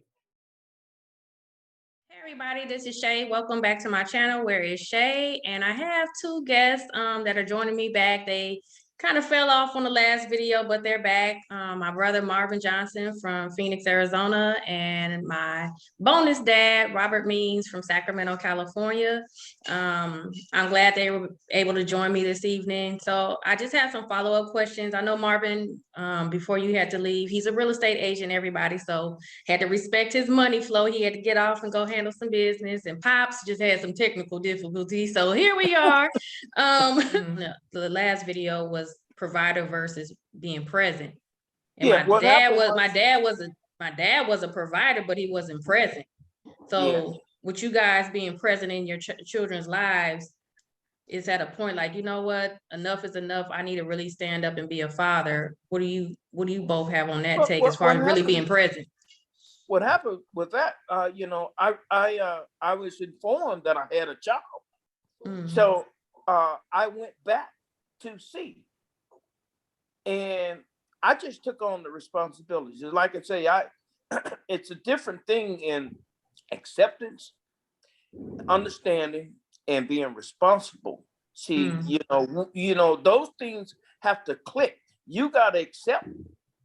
Speaker 1: Hey everybody, this is Shay. Welcome back to my channel, Where is Shay? And I have two guests that are joining me back. They kind of fell off on the last video, but they're back. My brother Marvin Johnson from Phoenix, Arizona, and my bonus dad, Robert Means from Sacramento, California. I'm glad they were able to join me this evening. So I just have some follow-up questions. I know Marvin, before you had to leave, he's a real estate agent, everybody, so had to respect his money flow. He had to get off and go handle some business, and Pops just had some technical difficulties. So here we are. The last video was provider versus being present. And my dad was a provider, but he wasn't present. So with you guys being present in your children's lives, it's at a point like, you know what, enough is enough. I need to really stand up and be a father. What do you both have on that take as far as really being present?
Speaker 7: What happened with that, I was informed that I had a child. So I went back to see. And I just took on the responsibilities. Like I say, it's a different thing in acceptance, understanding, and being responsible. See, those things have to click. You got to accept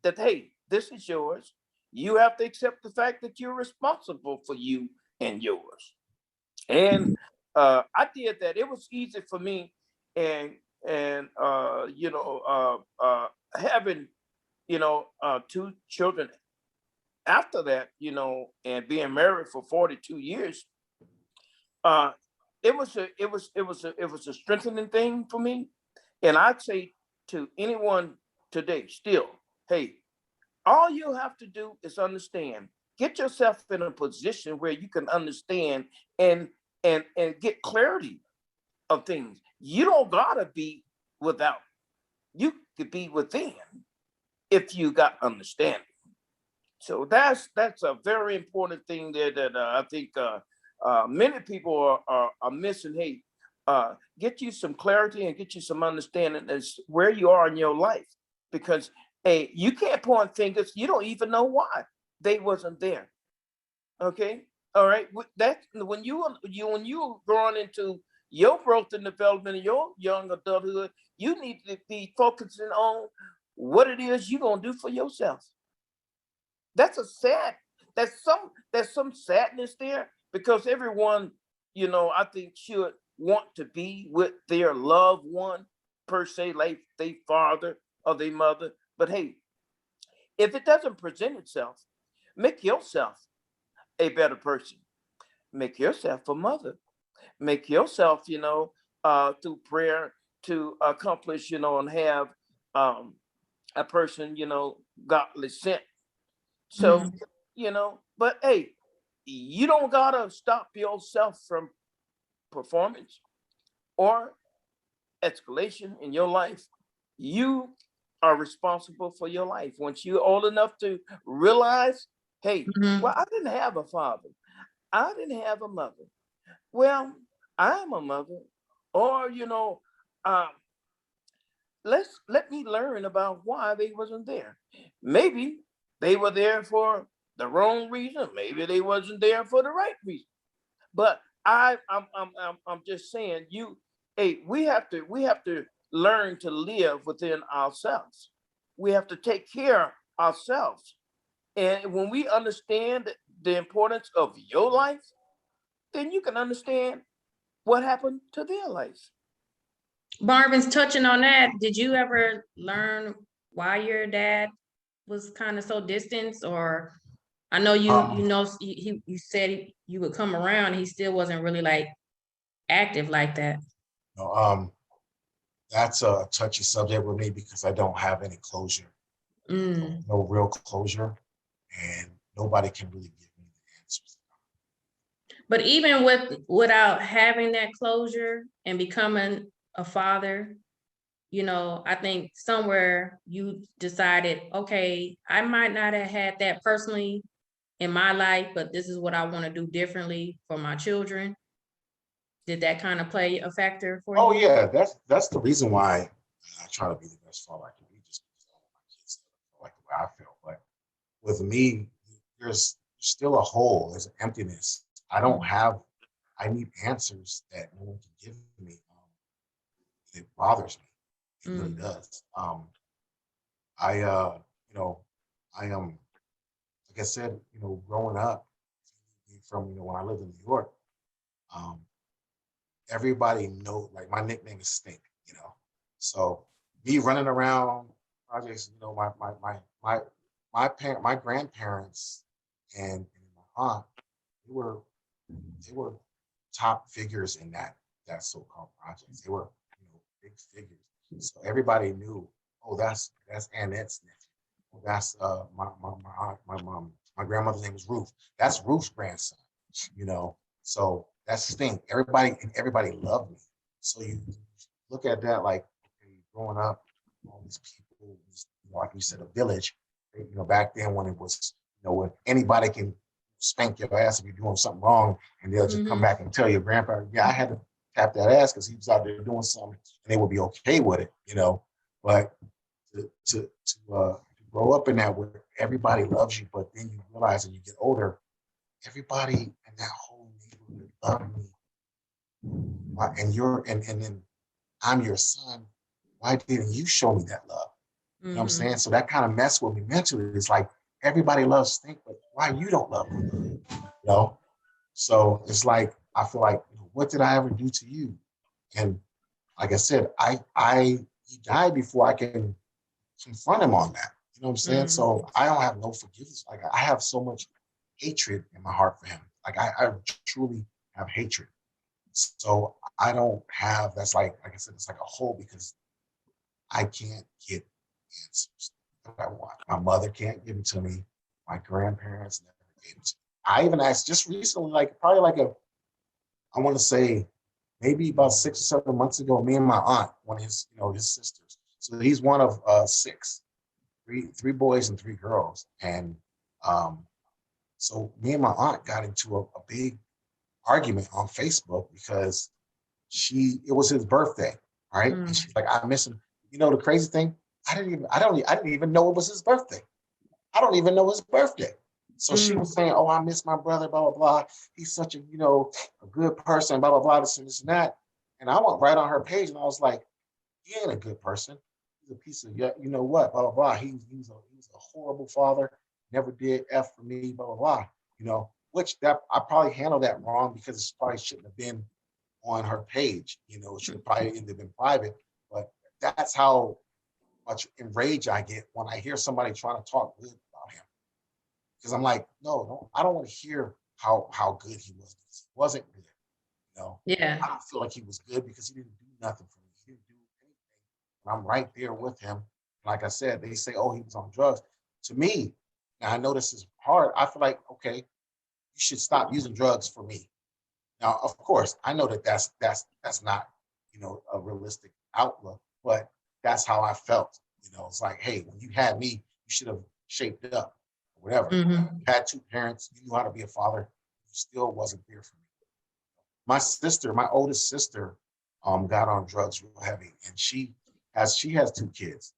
Speaker 7: that, hey, this is yours. You have to accept the fact that you're responsible for you and yours. And I did that. It was easy for me, and having two children after that, and being married for 42 years, it was a strengthening thing for me. And I'd say to anyone today still, hey, all you have to do is understand, get yourself in a position where you can understand and get clarity of things. You don't gotta be without. You could be within if you got understanding. So that's a very important thing there that I think many people are missing. Hey, get you some clarity and get you some understanding as where you are in your life, because hey, you can't point fingers. You don't even know why they wasn't there. Okay, all right. That when you growing into your growth and development in your young adulthood, you need to be focusing on what it is you're gonna do for yourself. That's a sad, there's some sadness there because everyone, I think should want to be with their loved one per se, like their father or their mother. But hey, if it doesn't present itself, make yourself a better person. Make yourself a mother. Make yourself, through prayer to accomplish, and have a person, godly sent. So,
Speaker 1: Mhm.
Speaker 7: But hey, you don't gotta stop yourself from performance or escalation in your life. You are responsible for your life. Once you're old enough to realize, hey,
Speaker 1: Mhm.
Speaker 7: well, I didn't have a father, I didn't have a mother. Well, I'm a mother, or um, let me learn about why they wasn't there. Maybe they were there for the wrong reason. Maybe they wasn't there for the right reason. But I'm just saying, hey, we have to learn to live within ourselves. We have to take care of ourselves. And when we understand the importance of your life, then you can understand what happened to their life.
Speaker 1: Marvin's touching on that. Did you ever learn why your dad was kind of so distant? Or I know you said you would come around. He still wasn't really like active like that.
Speaker 3: No, that's a touchy subject with me because I don't have any closure,
Speaker 1: Mm.
Speaker 3: no real closure, and nobody can really give me the answers.
Speaker 1: But even without having that closure and becoming a father, I think somewhere you decided, okay, I might not have had that personally in my life, but this is what I want to do differently for my children. Did that kind of play a factor for
Speaker 3: Oh
Speaker 1: you?
Speaker 3: yeah, that's the reason why I try to be the best father I can be, just because I want my kids to feel like the way I feel. But with me, there's still a hole, there's an emptiness. I don't have, I need answers that no one can give me. It bothers me. It really
Speaker 1: Mm.
Speaker 3: does. I you know, I am, like I said, growing up from, when I lived in New York, um, everybody know, like my nickname is Stink, you know. So me running around projects, my grandparents and my aunt, they were they were top figures in that so-called projects. They were, big figures. So everybody knew, oh, that's Annette's nephew. Oh, that's my aunt, my mom, my grandmother's name was Ruth. That's Ruth's grandson, you know. So that's Stink. Everybody loved me. So you look at that like, okay, growing up, all these people, like you said, a village. Back then when it was, when anybody can spank your ass if you're doing something wrong, and they'll just come
Speaker 1: Mhm.
Speaker 3: back and tell your grandpa, yeah, I had to tap that ass because he was out there doing something, and they would be okay with it. But to grow up in that where everybody loves you, but then you realize when you get older, everybody in that whole neighborhood loved me. And then I'm your son. Why didn't you show me that love? You know what I'm
Speaker 1: Mhm.
Speaker 3: saying? So that kind of messed with me mentally. It's like everybody loves Stink, but why you don't love me? You know? So it's like I feel like, what did I ever do to you? And like I said, he died before I can confront him on that. You know what I'm saying?
Speaker 1: Mm.
Speaker 3: So I don't have no forgiveness. Like I have so much hatred in my heart for him. Like I truly have hatred. So I don't have, that's like I said, it's like a hole because I can't get answers that I want. My mother can't give them to me. My grandparents never gave them to me. I even asked just recently, like probably like I want to say maybe about 6 or 7 months ago, me and my aunt, one of his sisters. So he's one of six, three boys and three girls. And um, so me and my aunt got into a big argument on Facebook because it was his birthday, right? And
Speaker 1: Mm.
Speaker 3: she's like, I miss him. The crazy thing, I didn't even know it was his birthday. I don't even know his birthday. So she
Speaker 1: Mm.
Speaker 3: was saying, oh, I miss my brother, blah, blah, blah. He's such a good person, blah, blah, blah, this and that. And I went right on her page and I was like, he ain't a good person. he's a piece of, you know what, blah, blah, blah. He was a horrible father, never did F for me, blah, blah, blah. You know, which that I probably handled that wrong because it probably shouldn't have been on her page. You know, it should have probably ended in private. But that's how much enraged I get when I hear somebody trying to talk good about him. Because I'm like, no, I don't want to hear how good he was. Because he wasn't good. You know,
Speaker 1: Yeah.
Speaker 3: I don't feel like he was good because he didn't do nothing for me. He didn't do anything. And I'm right there with him. Like I said, they say, oh, he was on drugs. To me, and I know this is hard, I feel like, okay, you should stop using drugs for me. Now, of course, I know that that's not, you know, a realistic outlook, but that's how I felt. You know, it's like, hey, when you had me, you should have shaped it up, or whatever.
Speaker 1: Mhm.
Speaker 3: You had two parents, you knew how to be a father, you still wasn't there for me. My sister, my oldest sister, got on drugs real heavy, and she has two kids.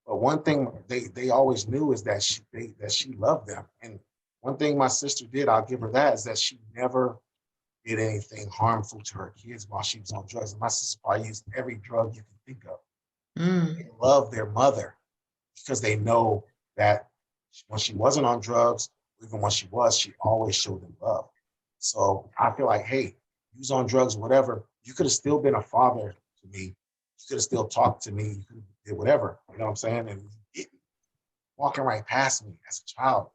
Speaker 3: But one thing they always knew is that she loved them. And one thing my sister did, I'll give her that, is that she never did anything harmful to her kids while she was on drugs. And my sister probably used every drug you can think of.
Speaker 1: Mm.
Speaker 3: They love their mother because they know that when she wasn't on drugs, even when she was, she always showed them love. So I feel like, hey, you was on drugs, whatever, you could have still been a father to me. You could have still talked to me. You could have did whatever. You know what I'm saying? And it, walking right past me as a child,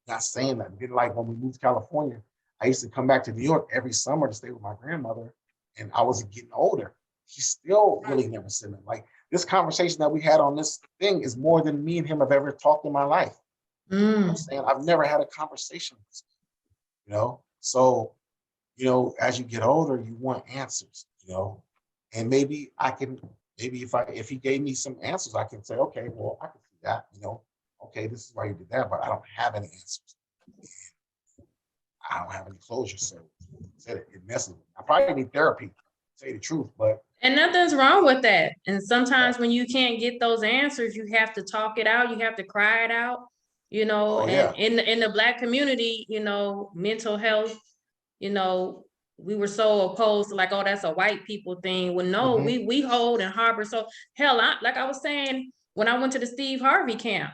Speaker 3: not saying that. Didn't like when we moved to California, I used to come back to New York every summer to stay with my grandmother, and I was getting older. He still really never said it. Like this conversation that we had on this thing is more than me and him have ever talked in my life. You know what I'm
Speaker 1: Mm.
Speaker 3: saying? I've never had a conversation with this, you know? So, you know, as you get older, you want answers, you know? And maybe if he gave me some answers, I can say, okay, well, I can see that, you know? Okay, this is why you did that, but I don't have any answers. I don't have any closure, so it messes with me. I probably need therapy, to tell you the truth, but
Speaker 1: And nothing's wrong with that. And sometimes when you can't get those answers, you have to talk it out. You have to cry it out, you know.
Speaker 3: oh
Speaker 1: And
Speaker 3: yeah,
Speaker 1: in the Black community, you know, mental health, you know, we were so opposed to like, oh, that's a white people thing. Well, no,
Speaker 3: Mhm.
Speaker 1: we hold and harbor. So hell, like I was saying, when I went to the Steve Harvey camp,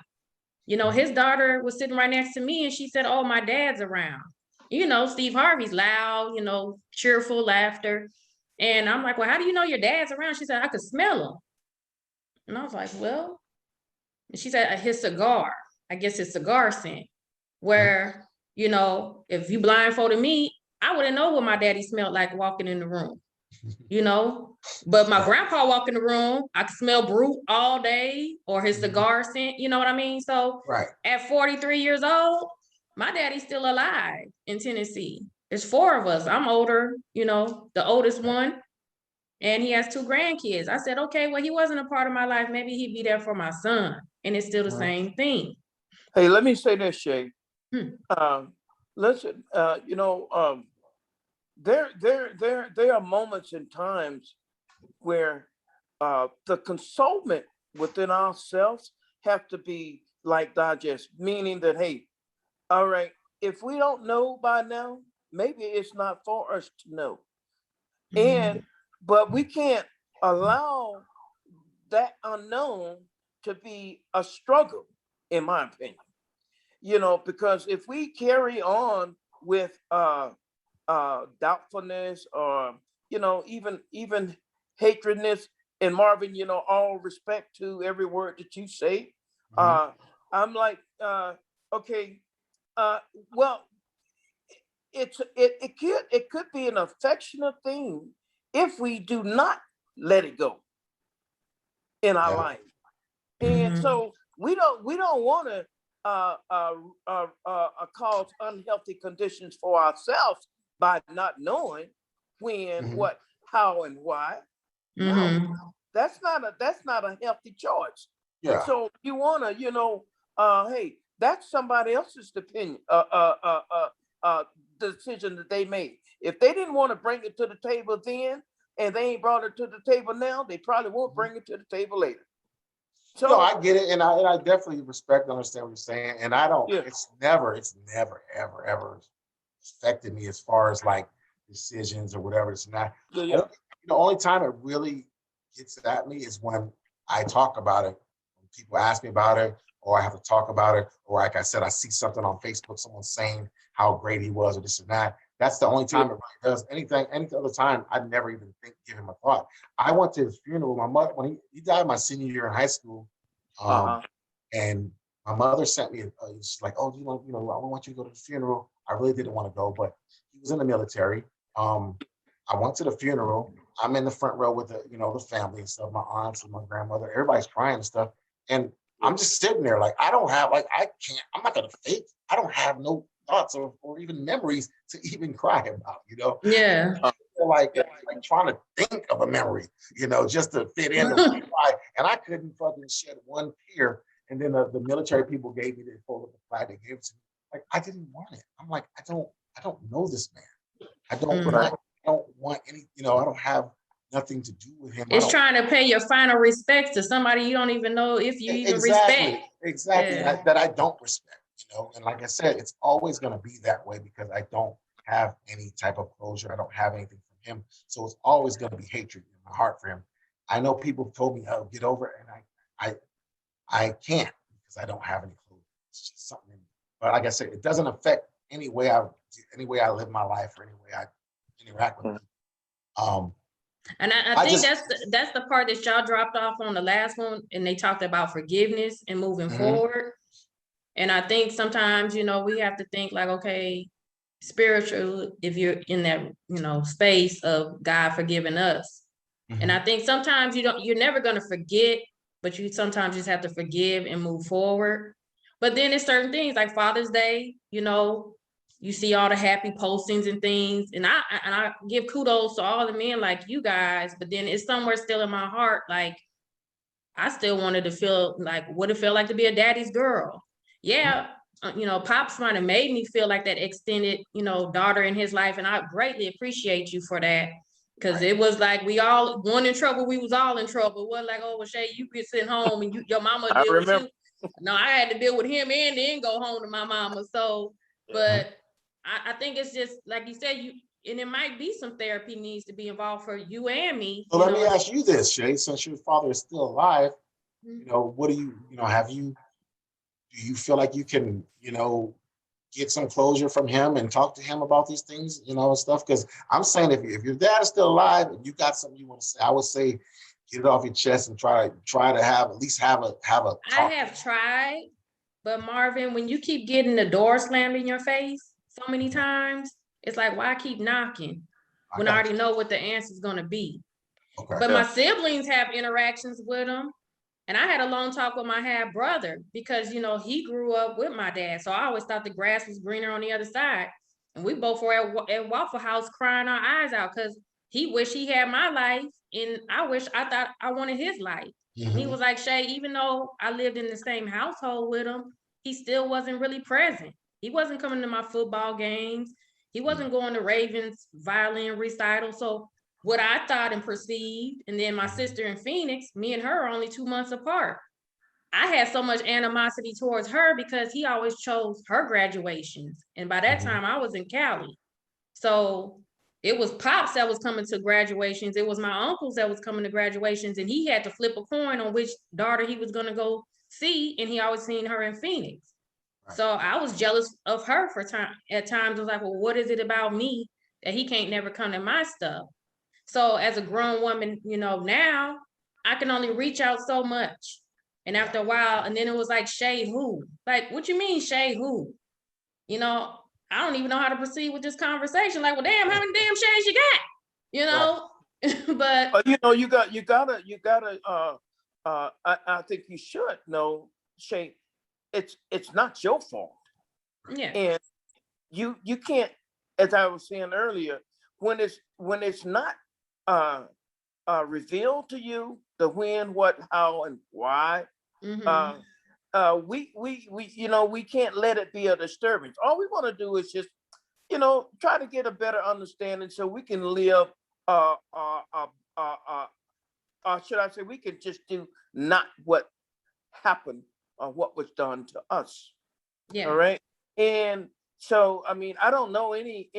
Speaker 1: you know, his daughter was sitting right next to me and she said, oh, my dad's around. You know, Steve Harvey's loud, you know, cheerful laughter. And I'm like, well, how do you know your dad's around? She said, I could smell him. And I was like, well, and she said, his cigar, I guess his cigar scent, where, you know, if you blindfolded me, I wouldn't know what my daddy smelled like walking in the room, you know? But my grandpa walked in the room, I could smell Brute all day or his cigar scent, you know what I mean? So
Speaker 3: right.
Speaker 1: at 43 years old, my daddy's still alive in Tennessee. There's four of us. I'm older, you know, the oldest one, and he has two grandkids. I said, okay, well, he wasn't a part of my life. Maybe he'd be there for my son. And it's still the same thing.
Speaker 7: Hey, let me say this, Shay.
Speaker 1: Hmm.
Speaker 7: Listen, you know, there are moments and times where the consolement within ourselves have to be like digest, meaning that, hey, all right, if we don't know by now, maybe it's not for us to know. And but we can't allow that unknown to be a struggle, in my opinion. You know, because if we carry on with doubtfulness or, you know, even hatredness, and Marvin, you know, all respect to every word that you say, uh I'm like, okay, uh well, it could be an affectionate thing if we do not let it go in our
Speaker 3: Yeah.
Speaker 7: life. And so we don't want to cause unhealthy conditions for ourselves by not knowing when,
Speaker 3: Mhm.
Speaker 7: what, how, and why. No, that's not a healthy choice.
Speaker 3: Yeah.
Speaker 7: So you want to, you know, hey, that's somebody else's opinion, decision that they made. If they didn't want to bring it to the table then, and they ain't brought it to the table now, they probably won't bring it to the table later.
Speaker 3: No,
Speaker 7: So
Speaker 3: I get it, and I definitely respect and understand what you're saying. And I don't.
Speaker 7: yeah,
Speaker 3: It's never, ever affected me as far as like decisions or whatever. It's not.
Speaker 7: yeah, yeah.
Speaker 3: The only time it really gets at me is when I talk about it people ask me about it, or I have to talk about it, or like I said, I see something on Facebook, someone saying how great he was, or this and that. That's the only time it really does. Any other time, I'd never even give him a thought. I went to his funeral. My mother, when he died my senior year in high school, and my mother sent me, she's like, oh, do you want, I want you to go to the funeral. I really didn't want to go, but he was in the military. I went to the funeral. I'm in the front row with the family and stuff, my aunts and my grandmother, everybody's crying and stuff. And I'm just sitting there like, I'm not gonna fake. I don't have no thoughts or even memories to even cry about,
Speaker 1: Yeah.
Speaker 3: like trying to think of a memory, just to fit in and cry. And I couldn't fucking shed one tear. And then the military people gave me the fold of the flag they gave it to me. Like, I didn't want it. I'm like, I don't know this man. I don't want any, I don't have nothing to do with him.
Speaker 1: It's trying to pay your final respects to somebody you don't even know if you even respect.
Speaker 3: Exactly.
Speaker 1: Yeah.
Speaker 3: That I don't respect, and like I said, it's always going to be that way because I don't have any type of closure. I don't have anything from him. So it's always going to be hatred in my heart for him. I know people have told me, oh, get over it. And I can't because I don't have any closure. It's just something in me. But like I said, it doesn't affect any way I live my life or any way I interact with them.
Speaker 1: And I think that's the part that y'all dropped off on the last one, and they talked about forgiveness and moving forward. And I think sometimes, we have to think like, okay, spiritual, if you're in that, space of God forgiving us. And I think sometimes you're never going to forget, but you sometimes just have to forgive and move forward. But then there's certain things like Father's Day, you see all the happy postings and things. And I give kudos to all the men like you guys, but then it's somewhere still in my heart, like, I still wanted to feel like what it felt like to be a daddy's girl. Yeah, Pops might have made me feel like that extended, daughter in his life. And I greatly appreciate you for that. Because it was like we all, one in trouble, we was all in trouble. It wasn't like, oh, well, Shay, you could sit home and your mama deal with you. No, I had to deal with him and then go home to my mama. So, but I think it's just, like you said, and it might be some therapy needs to be involved for you and me.
Speaker 3: So let me ask you this, Shay, since your father is still alive, what do you feel like you can, get some closure from him and talk to him about these things, and stuff? Because I'm saying if your dad is still alive and you got something you want to say, I would say get it off your chest and try to have at least have a talk.
Speaker 1: I have tried, but Marvin, when you keep getting the door slammed in your face so many times, it's like, why keep knocking when I already know what the answer is going to be? Okay. But my siblings have interactions with him. And I had a long talk with my half brother because, he grew up with my dad. So I always thought the grass was greener on the other side. And we both were at Waffle House crying our eyes out because he wished he had my life. And I thought I wanted his life. And he was like, Shay, even though I lived in the same household with him, he still wasn't really present. He wasn't coming to my football games. He wasn't going to Ravens violin recital. So what I thought and perceived, and then my sister in Phoenix, me and her are only 2 months apart. I had so much animosity towards her because he always chose her graduations. And by that time I was in Cali. So it was Pops that was coming to graduations. It was my uncles that was coming to graduations, and he had to flip a coin on which daughter he was going to go see. And he always seen her in Phoenix. So I was jealous of her at times. I was like, well, what is it about me that he can't never come to my stuff? So as a grown woman, now I can only reach out so much. And after a while, and then it was like, Shay who? Like, what you mean, Shay who? I don't even know how to proceed with this conversation. Like, well, damn, how many damn Shays you got? But
Speaker 7: you gotta I think you should know, Shay, it's not your fault.
Speaker 1: Yeah.
Speaker 7: And you can't, as I was saying earlier, when it's not revealed to you the when, what, how, and why, we can't let it be a disturbance. All we want to do is just, try to get a better understanding so we can live, should I say, we can just do not what happened or what was done to us.
Speaker 1: Yeah.
Speaker 7: All right. And so, I don't know any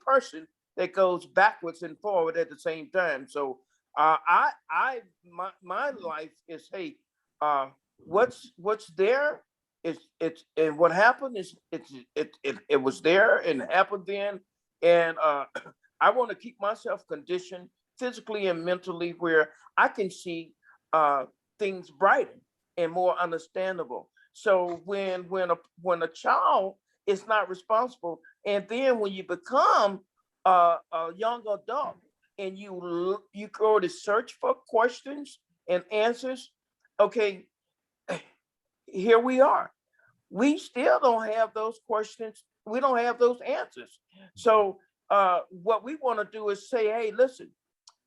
Speaker 7: person that goes backwards and forward at the same time. So my life is, hey, what's there is it's and what happened is it was there and it happened then, and I want to keep myself conditioned physically and mentally where I can see things brighter and more understandable. So when a child is not responsible, and then when you become a young adult and you go to search for questions and answers, okay, here we are. We still don't have those questions. We don't have those answers. So what we want to do is say, hey, listen,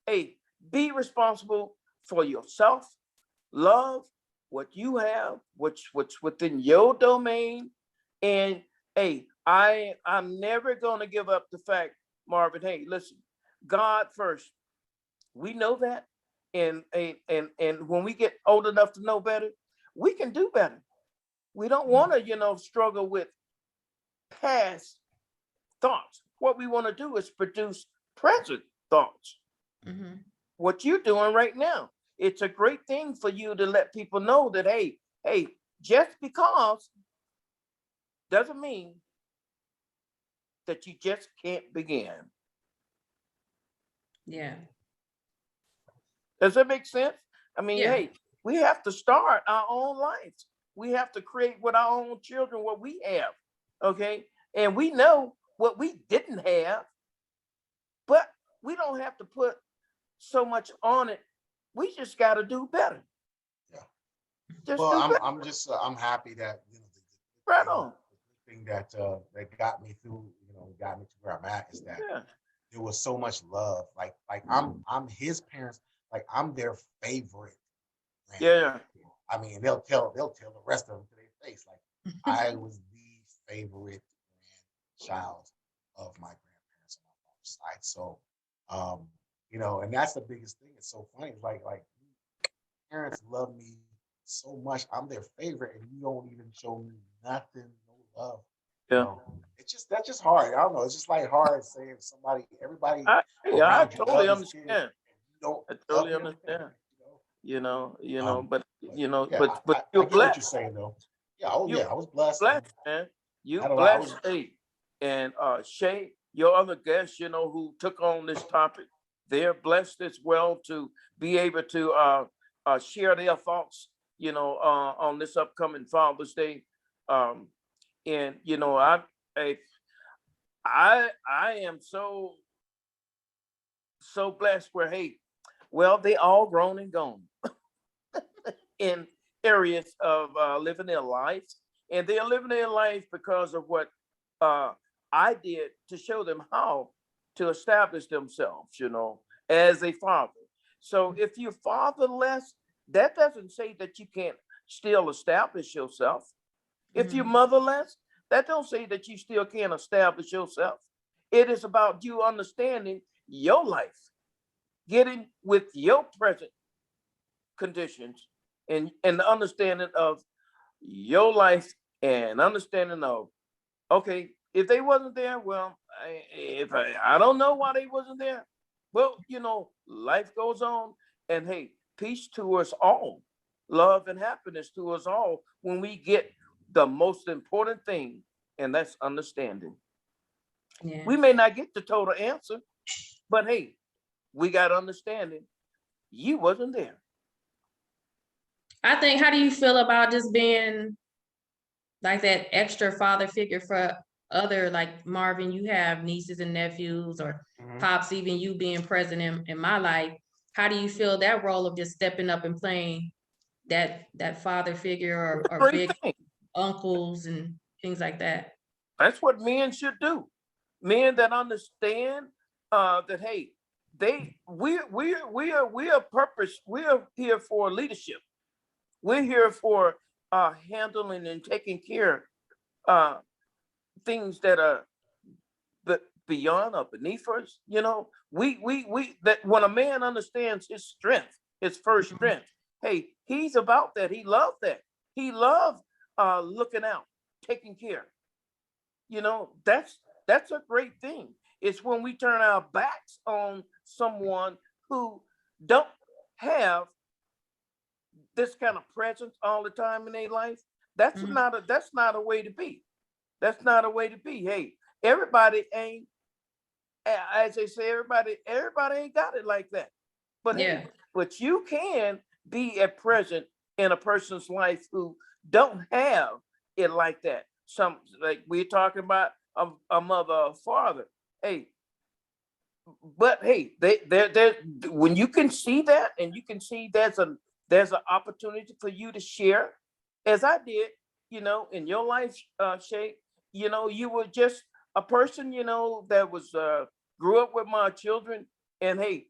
Speaker 7: hey, be responsible for yourself, love what you have, what's within your domain. And hey, I'm never gonna give up the fact, Marvin, hey, listen, God first. We know that. And when we get old enough to know better, we can do better. We don't want to, struggle with past thoughts. What we want to do is produce present thoughts.
Speaker 1: Mhm.
Speaker 7: What you're doing right now. It's a great thing for you to let people know that, hey, just because doesn't mean that you just can't begin.
Speaker 1: Yeah.
Speaker 7: Does that make sense? I mean,
Speaker 1: Yeah.
Speaker 7: hey, we have to start our own lives. We have to create with our own children what we have. Okay. And we know what we didn't have, but we don't have to put so much on it. We just got to do better.
Speaker 3: Yeah.
Speaker 7: Just
Speaker 3: Well,
Speaker 7: do better.
Speaker 3: I'm happy that
Speaker 7: Right on.
Speaker 3: the thing that that got me through, got me to where I'm at is that
Speaker 7: Yeah.
Speaker 3: there was so much love. Like I'm his parents. Like I'm their favorite.
Speaker 7: Yeah.
Speaker 3: I mean, they'll tell the rest of them to their face. Like I was the favorite grandchild of my grandparents on my father's side. So, and that's the biggest thing. It's so funny. It's like parents love me so much. I'm their favorite, and you don't even show me nothing, no love.
Speaker 7: Yeah.
Speaker 3: That's just hard. I don't know. It's just like hard saying everybody
Speaker 7: I
Speaker 3: around you
Speaker 7: totally
Speaker 3: love this kid,
Speaker 7: understand.
Speaker 3: you don't
Speaker 7: I
Speaker 3: love
Speaker 7: totally
Speaker 3: him.
Speaker 7: understand.
Speaker 3: Um,
Speaker 7: But
Speaker 3: yeah,
Speaker 7: but
Speaker 3: I
Speaker 7: you're
Speaker 3: get what you're
Speaker 7: blessed.
Speaker 3: saying though. Yeah, oh
Speaker 7: You
Speaker 3: yeah, I was blessed.
Speaker 7: blessed, man.
Speaker 3: I
Speaker 7: You
Speaker 3: had a lot.
Speaker 7: blessed. Hey, and Shay, your other guests, who took on this topic, they're blessed as well to be able to share their thoughts, on this upcoming Father's Day. Um, and I, I am so blessed where, hey, well, they all grown and gone in areas of living their lives, and they're living their life because of what uh, I did to show them how to establish themselves, as a father. So if you're fatherless, that doesn't say that you can't still establish yourself. If you're
Speaker 1: Mhm.
Speaker 7: motherless, that don't say that you still can't establish yourself. It is about you understanding your life, getting with your present conditions, and the understanding of your life, and understanding of, okay, if they wasn't there, well, I don't know why they wasn't there. Well, life goes on, and hey, peace to us all, love and happiness to us all when we get the most important thing, and that's understanding.
Speaker 1: Yeah.
Speaker 7: We may not get the total answer, but hey, we got understanding. You wasn't there.
Speaker 1: I think, how do you feel about just being like that extra father figure for other, like Marvin, you have nieces and nephews, or
Speaker 3: Mhm.
Speaker 1: pops, even you being present in my life. How do you feel that role of just stepping up and playing that father figure, or
Speaker 7: Great
Speaker 1: big
Speaker 7: thing.
Speaker 1: uncles and things like that?
Speaker 7: That's what men should do. Men that understand that, hey, we are purpose. We are here for leadership. We're here for handling and taking care uh, things that are beyond or beneath us. We that when a man understands his strength, his first
Speaker 1: Mhm.
Speaker 7: strength, hey, he's about that. He loved that. He loved looking out, taking care. That's a great thing. It's when we turn our backs on someone who don't have this kind of presence all the time in their life, that's
Speaker 1: Mhm.
Speaker 7: not a way to be. That's not a way to be. Hey, everybody ain't, as they say, everybody ain't got it like that. But
Speaker 1: Yeah.
Speaker 7: hey, but you can be a present in a person's life who don't have it like that. Some, like we're talking about a mother or father. Hey, but hey, they when you can see that, and you can see there's an opportunity for you to share, as I did, in your life, Shay. You were just a person, that was grew up with my children, and hey,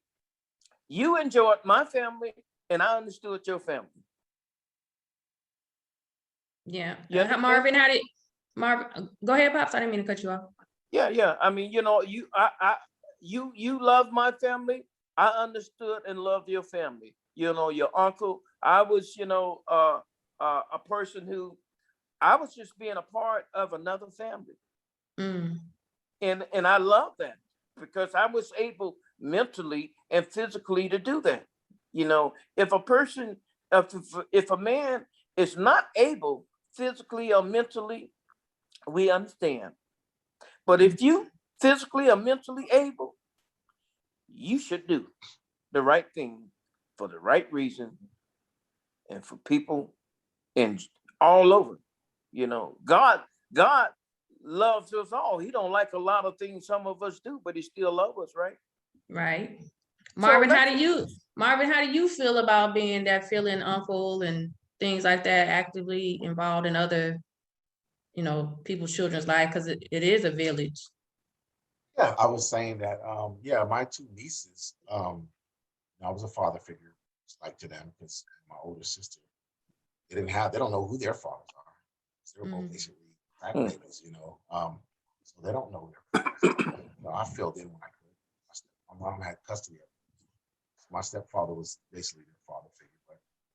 Speaker 7: you enjoyed my family, and I understood your family.
Speaker 1: Yeah.
Speaker 7: You understand?
Speaker 1: Marvin, Marvin, go ahead, Pops. I didn't mean to cut you off.
Speaker 7: Yeah. I mean, you love my family. I understood and loved your family. Your uncle. I was, a person who I was just being a part of another family,
Speaker 1: Mm.
Speaker 7: and I love that because I was able mentally and physically to do that. If a person, if a man is not able physically or mentally, we understand. But if you physically or mentally able, you should do the right thing for the right reason and for people and all over. God loves us all. He don't like a lot of things some of us do, but he still loves us, right?
Speaker 1: Right.
Speaker 7: So
Speaker 1: Marvin, how do you feel about being that feeling uncle and things like that, actively involved in other, people's children's life? Because it is a village.
Speaker 3: Yeah, I was saying that, yeah, my two nieces, I was a father figure, just like to them, because my older sister, they don't know who their fathers are. So they're both basically crack babies, so they don't know their fathers. I filled in when I could. My mom had custody of them. My stepfather was basically their father figure,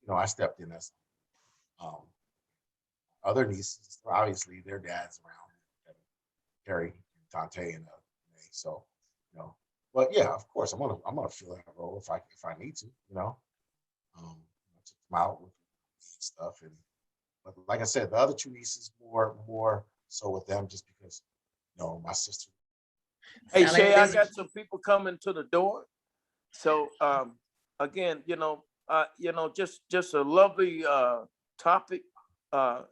Speaker 3: but I stepped in as other nieces. Obviously, their dad's around, Carrie, Dante, and Renee. So, but yeah, of course, I'm gonna fill that role if I need to, to come out with stuff. And but like I said, the other two nieces more so with them just because my sister.
Speaker 7: hey,
Speaker 1: Sound like
Speaker 7: Shay, I
Speaker 1: this.
Speaker 7: got some people coming to the door. So again, just a lovely topic. A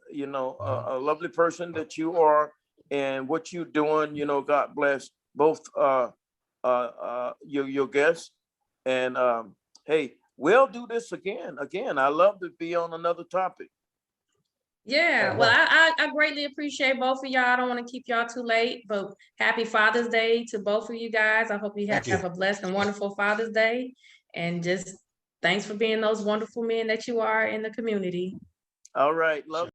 Speaker 7: lovely person that you are, and what you're doing. God bless both your guests. And hey, we'll do this again. Again, I love to be on another topic.
Speaker 1: Yeah, well, I greatly appreciate both of y'all. I don't want to keep y'all too late, but happy Father's Day to both of you guys. I hope you
Speaker 3: Thank
Speaker 1: have
Speaker 3: you.
Speaker 1: a blessed and wonderful Father's Day. And just thanks for being those wonderful men that you are in the community.
Speaker 7: All right, love.